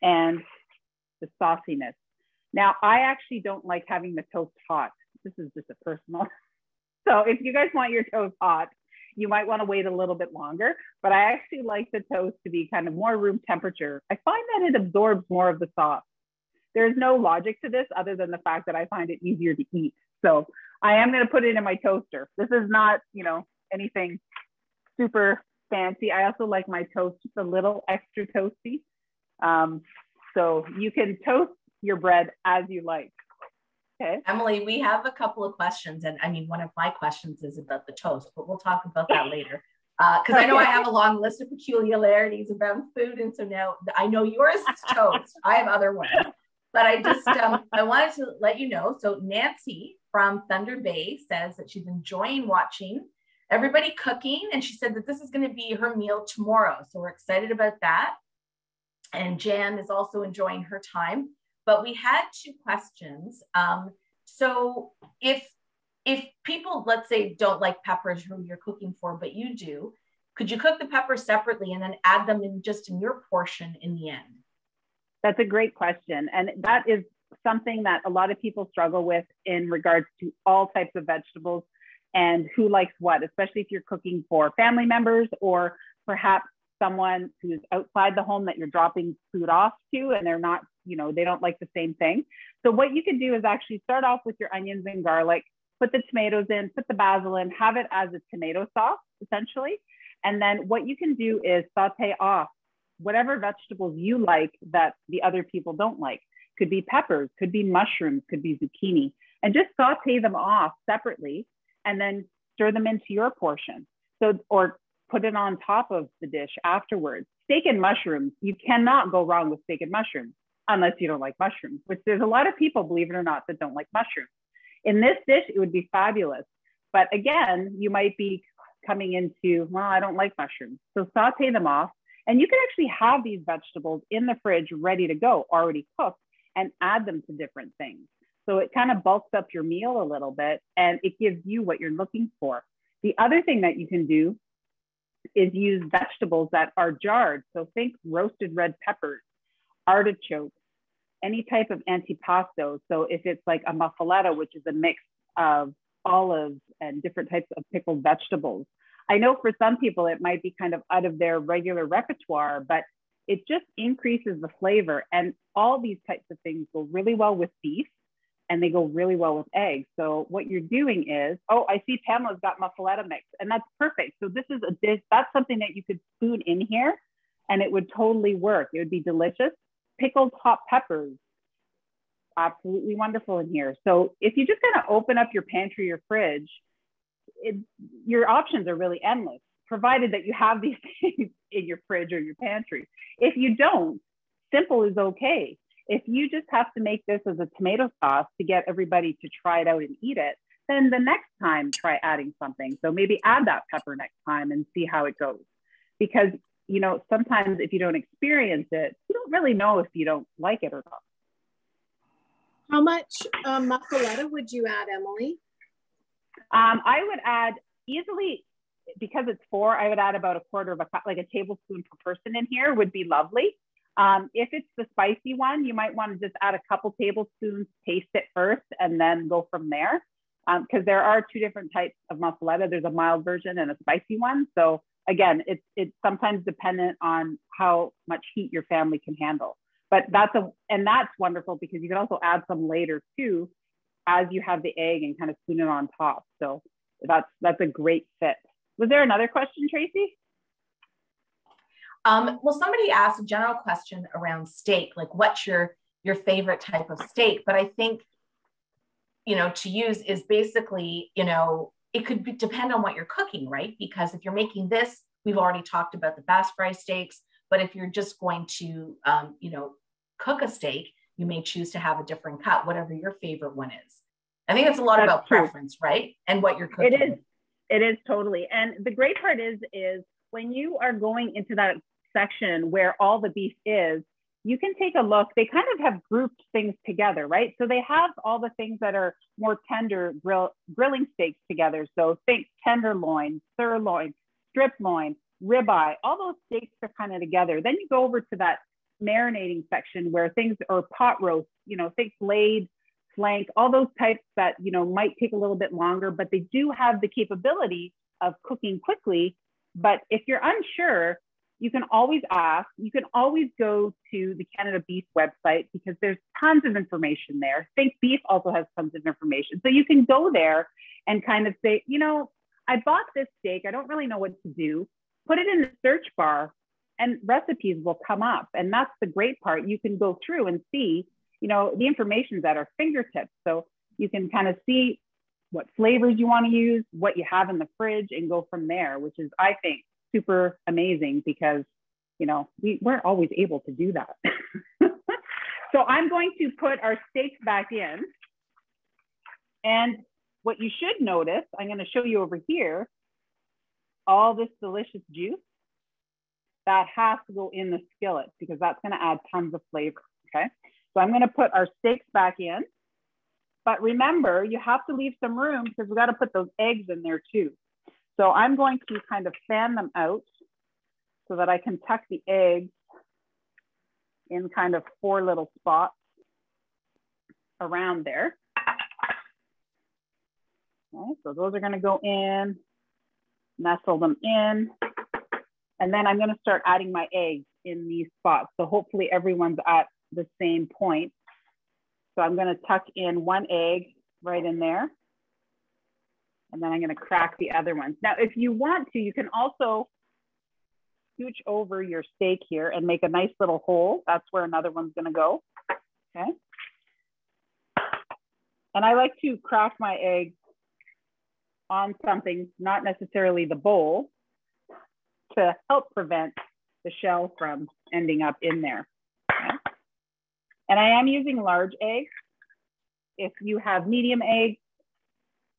and the sauciness. Now, I actually don't like having the toast hot. This is just a personal. So if you guys want your toast hot, you might want to wait a little bit longer, but I actually like the toast to be kind of more room temperature. I find that it absorbs more of the sauce. There's no logic to this other than the fact that I find it easier to eat. So I am going to put it in my toaster. This is not, you know, anything super fancy. I also like my toast just a little extra toasty. So you can toast your bread as you like. Okay. Emily, we have a couple of questions. And I mean, one of my questions is about the toast, but we'll talk about that later. Because I know I have a long list of peculiarities about food. And so now I know yours is toast. I have other ones. But I just, I wanted to let you know. So Nancy from Thunder Bay says that she's enjoying watching everybody cooking. And she said that this is going to be her meal tomorrow. So we're excited about that. And Jan is also enjoying her time. But we had two questions. So if people, let's say, don't like peppers who you're cooking for, but you do, could you cook the peppers separately and then add them in just in your portion in the end? That's a great question. And that is something that a lot of people struggle with in regards to all types of vegetables and who likes what, especially if you're cooking for family members or perhaps someone who's outside the home that you're dropping food off to and they're not, you know, they don't like the same thing. So what you can do is actually start off with your onions and garlic, put the tomatoes in, put the basil in, have it as a tomato sauce, essentially. And then what you can do is saute off whatever vegetables you like that the other people don't like. Could be peppers, could be mushrooms, could be zucchini, and just saute them off separately and then stir them into your portion. So, or put it on top of the dish afterwards. Steak and mushrooms, you cannot go wrong with steak and mushrooms unless you don't like mushrooms, which there's a lot of people, believe it or not, that don't like mushrooms. In this dish, it would be fabulous. But again, you might be coming into, well, I don't like mushrooms. So saute them off. And you can actually have these vegetables in the fridge ready to go, already cooked, and add them to different things. So it kind of bulks up your meal a little bit and it gives you what you're looking for. The other thing that you can do is use vegetables that are jarred. So think roasted red peppers, artichokes, any type of antipasto. So if it's like a muffaletta, which is a mix of olives and different types of pickled vegetables. I know for some people, it might be kind of out of their regular repertoire, but it just increases the flavor. And all these types of things go really well with beef and they go really well with eggs. So what you're doing is, oh, I see Pamela's got muffaletta mix and that's perfect. So this is a dish, that's something that you could spoon in here and it would totally work. It would be delicious. Pickled hot peppers, absolutely wonderful in here. So if you just kind of open up your pantry or fridge, your options are really endless, provided that you have these things in your fridge or your pantry. If you don't, simple is okay. If you just have to make this as a tomato sauce to get everybody to try it out and eat it, then the next time try adding something. So maybe add that pepper next time and see how it goes. Because, you know, sometimes if you don't experience it, you don't really know if you don't like it or not. How much muffaletta would you add, Emily? I would add easily, because it's 4, I would add about a quarter of a cup, like a tablespoon per person in here would be lovely. If it's the spicy one, you might want to just add a couple tablespoons, taste it first, and then go from there. Because there are 2 different types of muffaletta. There's a mild version and a spicy one. So again, it's sometimes dependent on how much heat your family can handle. But that's wonderful because you can also add some later too, as you have the egg and kind of spoon it on top. So that's a great fit. Was there another question, Tracy? Well, somebody asked a general question around steak, like what's your favorite type of steak? But I think, you know, to use is basically, you know, it could depend on what you're cooking, right? Because if you're making this, we've already talked about the bass fry steaks, but if you're just going to, you know, cook a steak, you may choose to have a different cut, whatever your favorite one is. I think it's a lot about preference, right? And what you're cooking. It is totally. And the great part is when you are going into that section where all the beef is, you can take a look. They kind of have grouped things together, right? So they have all the things that are more tender grilling steaks together. So think tenderloin, sirloin, strip loin, ribeye, all those steaks are kind of together. Then you go over to that marinating section where things are pot roast, you know, think blade, flank, all those types that, you know, might take a little bit longer, but they do have the capability of cooking quickly. But if you're unsure, you can always ask. You can always go to the Canada Beef website because there's tons of information there. Think Beef also has tons of information. So you can go there and kind of say, you know, I bought this steak. I don't really know what to do. Put it in the search bar and recipes will come up. And that's the great part. You can go through and see, you know, the information's at our fingertips. So you can kind of see what flavors you want to use, what you have in the fridge, and go from there, which is, I think, super amazing because, you know, we weren't always able to do that. So I'm going to put our steaks back in. And what you should notice, I'm going to show you over here, all this delicious juice that has to go in the skillet because that's going to add tons of flavor. Okay. So I'm going to put our steaks back in. But remember, you have to leave some room because we got to put those eggs in there too. So I'm going to kind of fan them out so that I can tuck the eggs in kind of 4 little spots around there. Okay, so those are going to go in, nestle them in, and then I'm going to start adding my eggs in these spots. So hopefully everyone's at the same point. So I'm going to tuck in 1 egg right in there. And then I'm going to crack the other ones. Now, if you want to, you can also scooch over your steak here and make a nice little hole. That's where another one's going to go. Okay. And I like to crack my eggs on something, not necessarily the bowl, to help prevent the shell from ending up in there. Okay. And I am using large eggs. If you have medium eggs,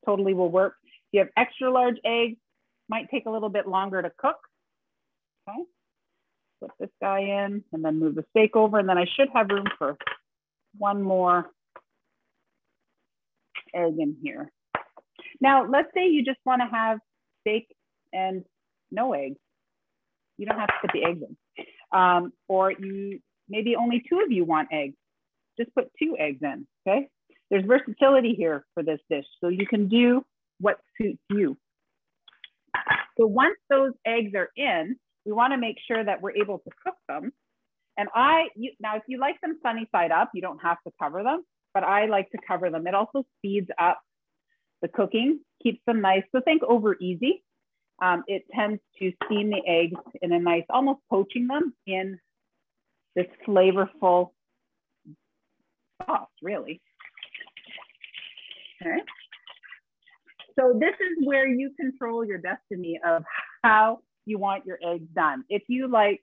totally will work. If you have extra large eggs, might take a little bit longer to cook. Okay, put this guy in and then move the steak over, and then I should have room for 1 more egg in here. Now, let's say you just want to have steak and no eggs. You don't have to put the eggs in. Or you maybe only 2 of you want eggs. Just put 2 eggs in, okay? There's versatility here for this dish, so you can do what suits you. So once those eggs are in, we want to make sure that we're able to cook them. And now if you like them sunny side up, you don't have to cover them, but I like to cover them. It also speeds up the cooking, keeps them nice. So think over easy. It tends to steam the eggs in a nice, almost poaching them in this flavorful sauce, really. Okay. So this is where you control your destiny of how you want your eggs done. If you like,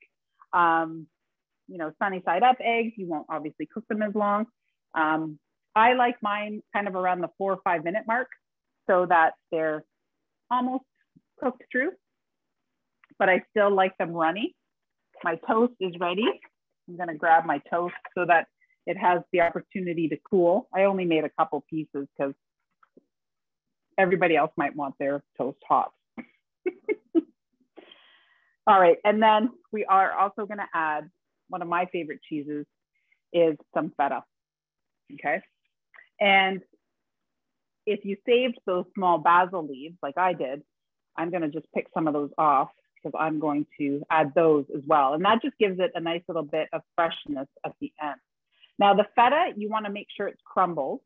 you know, sunny side up eggs, you won't obviously cook them as long. I like mine kind of around the 4 or 5 minute mark so that they're almost cooked through, but I still like them runny. My toast is ready. I'm gonna grab my toast so that it has the opportunity to cool. I only made a couple pieces because everybody else might want their toast hot. All right, and then we are also gonna add, one of my favorite cheeses is some feta, okay? And if you saved those small basil leaves like I did, I'm gonna just pick some of those off because I'm going to add those as well. And that just gives it a nice little bit of freshness at the end. Now the feta, you wanna make sure it's crumbled,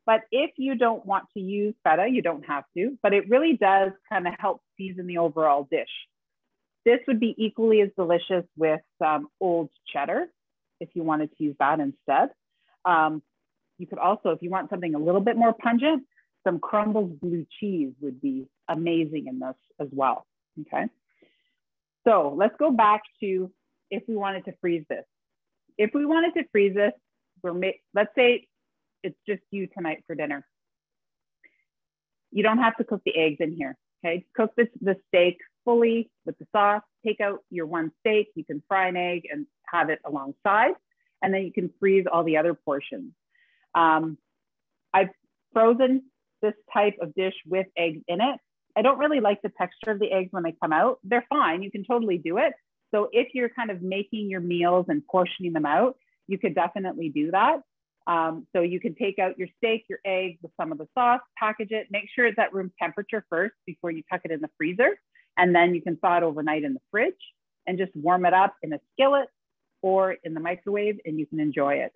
but if you don't want to use feta, you don't have to, but it really does kind of help season the overall dish. This would be equally as delicious with old cheddar if you wanted to use that instead. You could also, if you want something a little bit more pungent, some crumbled blue cheese would be amazing in this as well, okay? So let's go back to if we wanted to freeze this. If we wanted to freeze this, let's say it's just you tonight for dinner. You don't have to cook the eggs in here, okay? Cook the steak fully with the sauce, take out your 1 steak, you can fry an egg and have it alongside. and then you can freeze all the other portions. I've frozen this type of dish with eggs in it. I don't really like the texture of the eggs when they come out. They're fine, you can totally do it. So if you're kind of making your meals and portioning them out, you could definitely do that. So you can take out your steak, your eggs with some of the sauce, package it, make sure it's at room temperature first before you tuck it in the freezer. And then you can thaw it overnight in the fridge and just warm it up in a skillet or in the microwave, and you can enjoy it.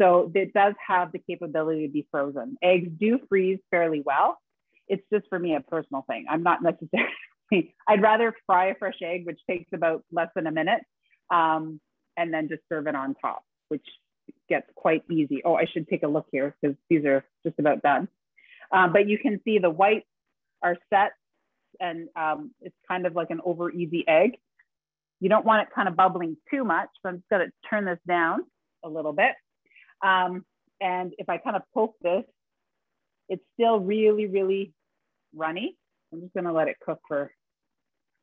So it does have the capability to be frozen. Eggs do freeze fairly well. It's just for me a personal thing. I'm not necessarily, I'd rather fry a fresh egg, which takes about less than a minute, and then just serve it on top, which gets quite easy. Oh, I should take a look here because these are just about done. But you can see the whites are set, and it's kind of like an over easy egg. You don't want it kind of bubbling too much, so I'm just gonna turn this down a little bit. And if I kind of poke this, it's still really, really runny. I'm just gonna let it cook for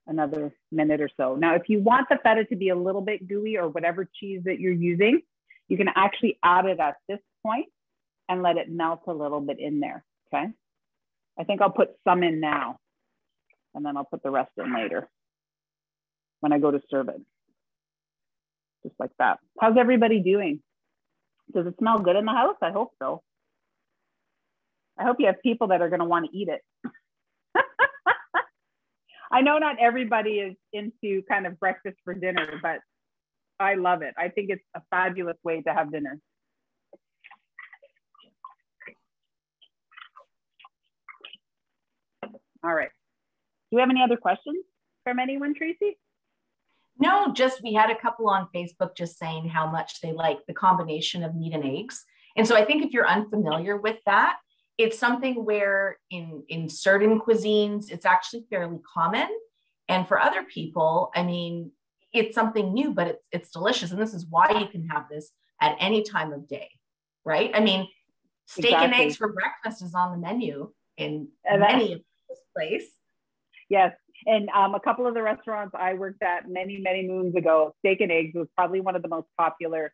another minute or so. Now, if you want the feta to be a little bit gooey or whatever cheese that you're using, you can actually add it at this point and let it melt a little bit in there, okay? I think I'll put some in now, and then I'll put the rest in later when I go to serve it. Just like that. How's everybody doing? Does it smell good in the house? I hope so. I hope you have people that are gonna want to eat it. I know not everybody is into kind of breakfast for dinner, but I love it. I think it's a fabulous way to have dinner. All right. Do we have any other questions from anyone, Tracy? No, just we had a couple on Facebook just saying how much they like the combination of meat and eggs. And so I think if you're unfamiliar with that, it's something where in certain cuisines, it's actually fairly common. And for other people, I mean, it's something new, but it's delicious. And this is why you can have this at any time of day, right? I mean, steak and eggs for breakfast is on the menu in many of this place. Yes. And a couple of the restaurants I worked at many, many moons ago, steak and eggs was probably one of the most popular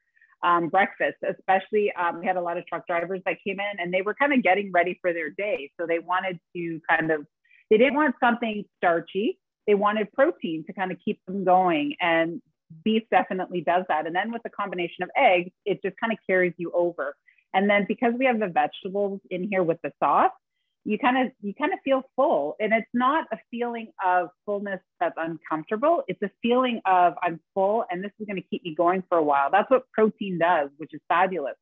breakfasts, especially we had a lot of truck drivers that came in and they were kind of getting ready for their day. So they wanted to they didn't want something starchy. They wanted protein to kind of keep them going. And beef definitely does that. And then with the combination of eggs, it just kind of carries you over. And then because we have the vegetables in here with the sauce, you kind of feel full. And it's not a feeling of fullness that's uncomfortable. It's a feeling of I'm full and this is going to keep me going for a while. That's what protein does, which is fabulous.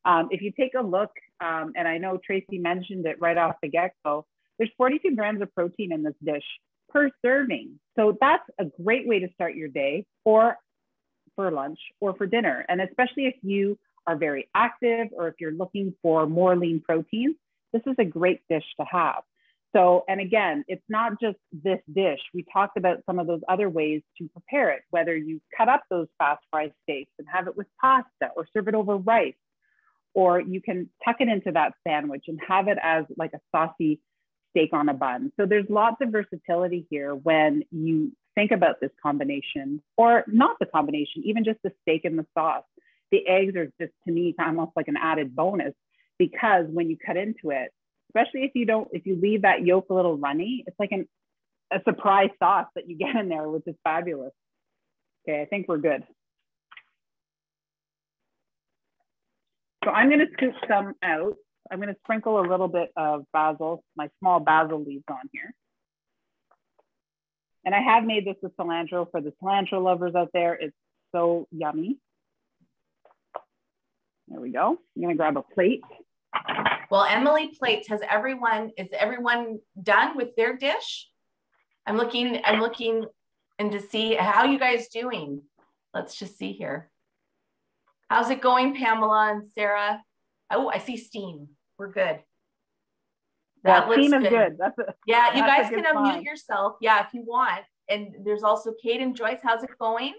If you take a look, and I know Tracy mentioned it right off the get-go, there's 42 grams of protein in this dish per serving. So that's a great way to start your day or for lunch or for dinner. And especially if you are very active or if you're looking for more lean proteins, this is a great dish to have. So, and again, it's not just this dish. We talked about some of those other ways to prepare it, whether you cut up those fast fried steaks and have it with pasta or serve it over rice, or you can tuck it into that sandwich and have it as like a saucy steak on a bun. So there's lots of versatility here when you think about this combination, or not the combination, even just the steak and the sauce. The eggs are just, to me, almost like an added bonus, because when you cut into it, especially if you leave that yolk a little runny, it's like a surprise sauce that you get in there, which is fabulous. Okay, I think we're good. So I'm gonna scoop some out. I'm gonna sprinkle a little bit of basil, my small basil leaves on here. And I have made this with cilantro for the cilantro lovers out there. It's so yummy. There we go. I'm gonna grab a plate. Well, Emily plates, is everyone done with their dish? I'm looking and to see how you guys doing. Let's just see here. How's it going, Pamela and Sarah? Oh, I see steam. We're good. That looks steam good. Is good. Yeah, you guys can unmute yourself. Yeah, if you want. And there's also Kate and Joyce. How's it going?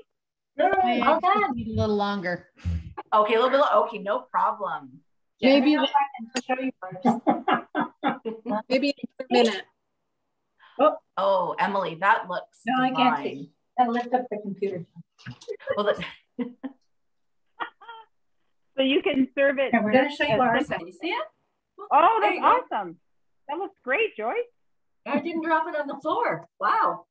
Good. I'll need a little longer. Okay, a little bit. Okay, no problem. Maybe show you first. maybe a minute. Oh, Emily, that looks No, divine. I can't see. I lift up the computer. Well, So you can serve it. And we're going to show you our side. You see it? Oh, There that's you go. awesome. That looks great, Joyce. I didn't drop it on the floor. Wow.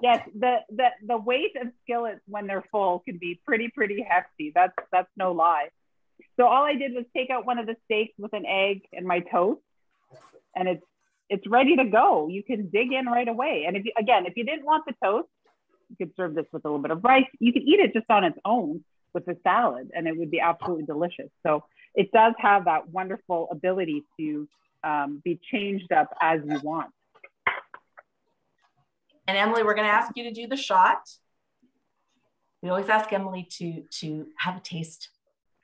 Yes, the weight of skillets when they're full can be pretty hefty. That's no lie. So all I did was take out one of the steaks with an egg and my toast, and it's ready to go. You can dig in right away. And if you didn't want the toast, you could serve this with a little bit of rice. You could eat it just on its own with a salad, and it would be absolutely delicious. So it does have that wonderful ability to be changed up as you want. And Emily, we're going to ask you to do the shot. We always ask Emily to have a taste.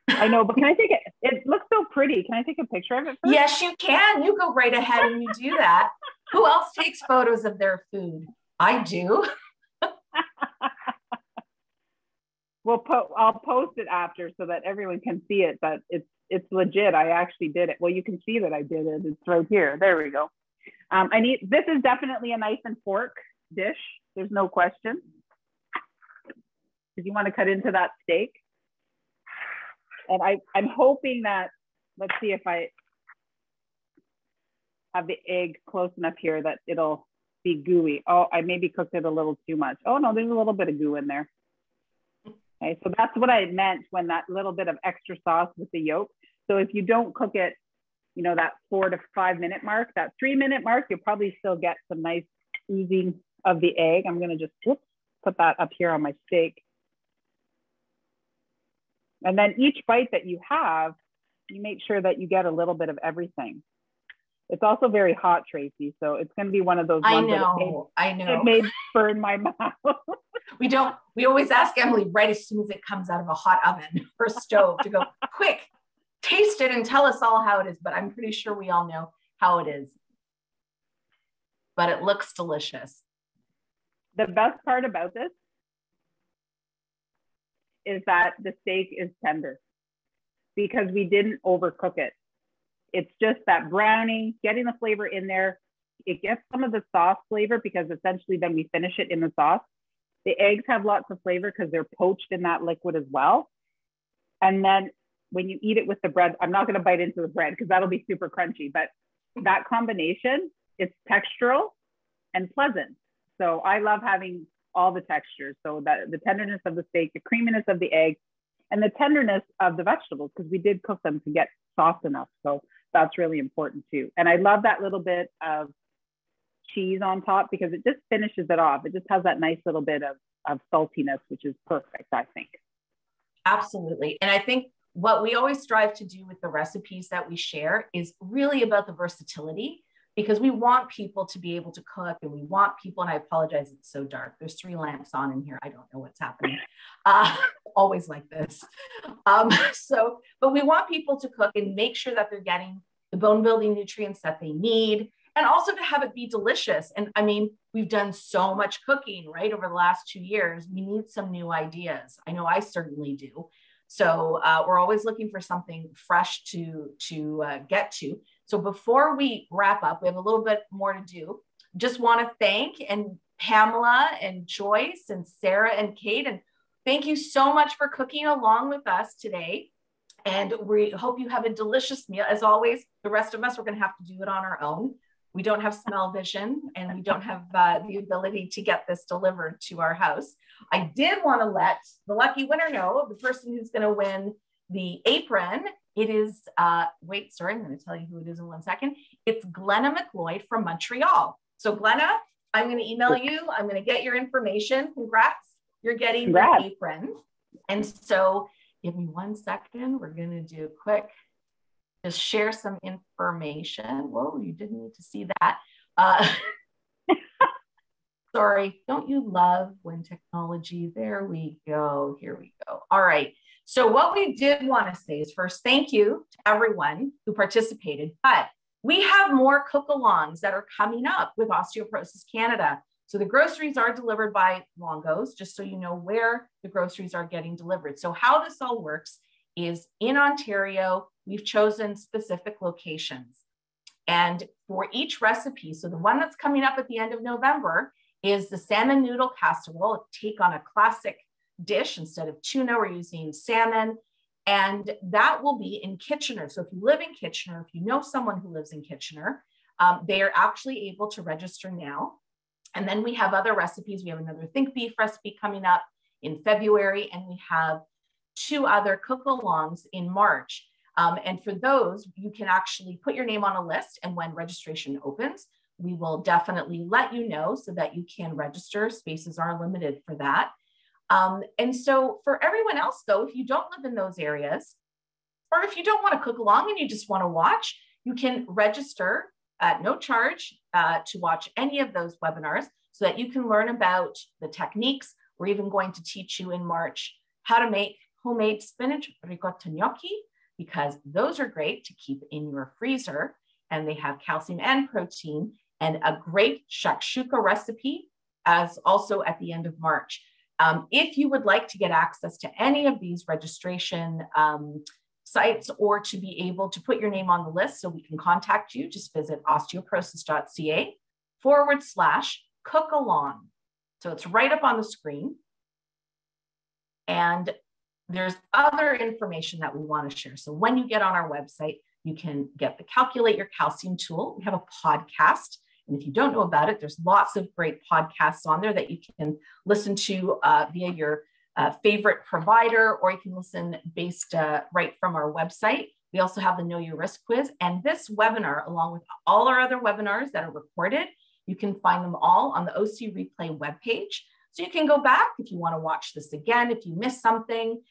I know, but can I take it? It looks so pretty. Can I take a picture of it first? Yes, you can. You go right ahead and you do that. Who else takes photos of their food? I do. I'll post it after so that everyone can see it, but it's legit. I actually did it. Well, you can see that I did it. It's right here. There we go. This is definitely a knife and fork dish. There's no question. If you want to cut into that steak. And I'm hoping that, let's see if I have the egg close enough here that it'll be gooey. Oh, I maybe cooked it a little too much. Oh no, there's a little bit of goo in there. Okay, so that's what I meant when that little bit of extra sauce with the yolk. So if you don't cook it, that 4 to 5 minute mark, that 3 minute mark, you'll probably still get some nice oozing of the egg. I'm gonna just put that up here on my steak. And then each bite that you have, you make sure that you get a little bit of everything. It's also very hot, Tracy. So it's going to be one of those ones I know. It may burn my mouth. We always ask Emily right as soon as it comes out of a hot oven or stove to go, quick, taste it and tell us all how it is. But I'm pretty sure we all know how it is. But it looks delicious. The best part about this is that the steak is tender because we didn't overcook it. It's just that browning, getting the flavor in there. It gets some of the sauce flavor because essentially then we finish it in the sauce. The eggs have lots of flavor because they're poached in that liquid as well. And then when you eat it with the bread, I'm not going to bite into the bread because that'll be super crunchy, but that combination, it's textural and pleasant. So I love having all the textures. So that the tenderness of the steak, the creaminess of the egg, and the tenderness of the vegetables, because we did cook them to get soft enough. So that's really important too. And I love that little bit of cheese on top because it just finishes it off. It just has that nice little bit of saltiness, which is perfect, I think. Absolutely. And I think what we always strive to do with the recipes that we share is really about the versatility, because we want people to be able to cook, and we want people, and I apologize, it's so dark. There's 3 lamps on in here. I don't know what's happening. Always like this. But we want people to cook and make sure that they're getting the bone building nutrients that they need, and also to have it be delicious. And I mean, we've done so much cooking, right? Over the last 2 years, we need some new ideas. I know I certainly do. So we're always looking for something fresh to get to. So before we wrap up, we have a little bit more to do. Just want to thank Pamela and Joyce and Sarah and Kate, and thank you so much for cooking along with us today. And we hope you have a delicious meal. As always, the rest of us, we're going to have to do it on our own. We don't have smell vision, and we don't have the ability to get this delivered to our house. I did want to let the lucky winner know, the person who's going to win the apron. It is, I'm going to tell you who it is in 1 second. It's Glenna McLeod from Montreal. So Glenna, I'm going to email you. I'm going to get your information. Congrats. You're getting the apron. And so give me 1 second. We're going to do a quick, just share some information. Whoa, you didn't need to see that. Sorry, don't you love when technology, there we go, here we go. All right, so what we did want to say is first, thank you to everyone who participated, but we have more cook-alongs that are coming up with Osteoporosis Canada. So the groceries are delivered by Longo's, just so you know where the groceries are getting delivered. So how this all works is in Ontario, we've chosen specific locations. And for each recipe, so the one that's coming up at the end of November is the salmon noodle casserole. Take on a classic dish. Instead of tuna, we're using salmon. And that will be in Kitchener. So if you live in Kitchener, if you know someone who lives in Kitchener, they are actually able to register now. And then we have other recipes. We have another Think Beef recipe coming up in February, and we have 2 other cook-alongs in March. And for those, you can actually put your name on a list, and when registration opens, we will definitely let you know so that you can register. Spaces are limited for that. And so for everyone else, though, if you don't live in those areas, or if you don't want to cook along and you just want to watch, you can register at no charge to watch any of those webinars so that you can learn about the techniques. We're even going to teach you in March how to make homemade spinach ricotta gnocchi, because those are great to keep in your freezer, and they have calcium and protein, and a great shakshuka recipe as also at the end of March. If you would like to get access to any of these registration sites, or to be able to put your name on the list so we can contact you, just visit osteoprosis.ca/cook-along. So it's right up on the screen. And there's other information that we want to share. So when you get on our website, you can get the Calculate Your Calcium tool. We have a podcast. And if you don't know about it, there's lots of great podcasts on there that you can listen to via your favorite provider, or you can listen based right from our website. We also have the Know Your Risk quiz. And this webinar, along with all our other webinars that are recorded, you can find them all on the OC Replay webpage. So you can go back if you want to watch this again. If you missed something,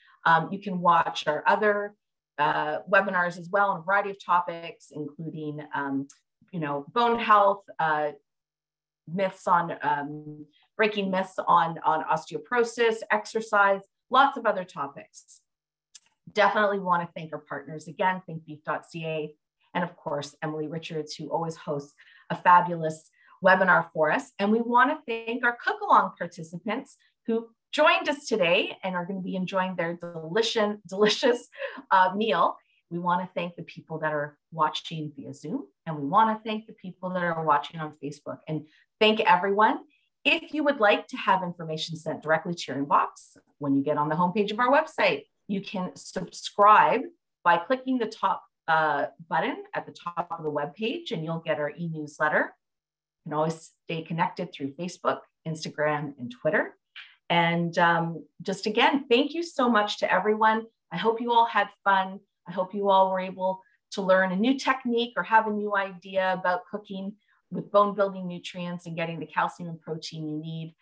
you can watch our other webinars as well on a variety of topics, including bone health, myths on breaking myths on osteoporosis, exercise, lots of other topics. Definitely want to thank our partners again, thinkbeef.ca, and of course, Emily Richards, who always hosts a fabulous webinar for us. And we want to thank our cook-along participants who joined us today and are going to be enjoying their delicious meal. We want to thank the people that are watching via Zoom, and we want to thank the people that are watching on Facebook, and thank everyone. If you would like to have information sent directly to your inbox, when you get on the homepage of our website, you can subscribe by clicking the top button at the top of the webpage, and you'll get our e-newsletter. You can always stay connected through Facebook, Instagram, and Twitter. And just again, thank you so much to everyone. I hope you all had fun. I hope you all were able to learn a new technique or have a new idea about cooking with bone building nutrients and getting the calcium and protein you need.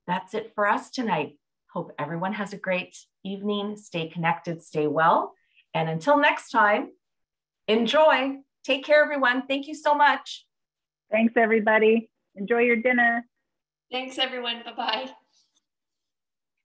That's it for us tonight. Hope everyone has a great evening. Stay connected, stay well. And until next time, enjoy. Take care, everyone. Thank you so much. Thanks, everybody. Enjoy your dinner. Thanks, everyone. Bye-bye.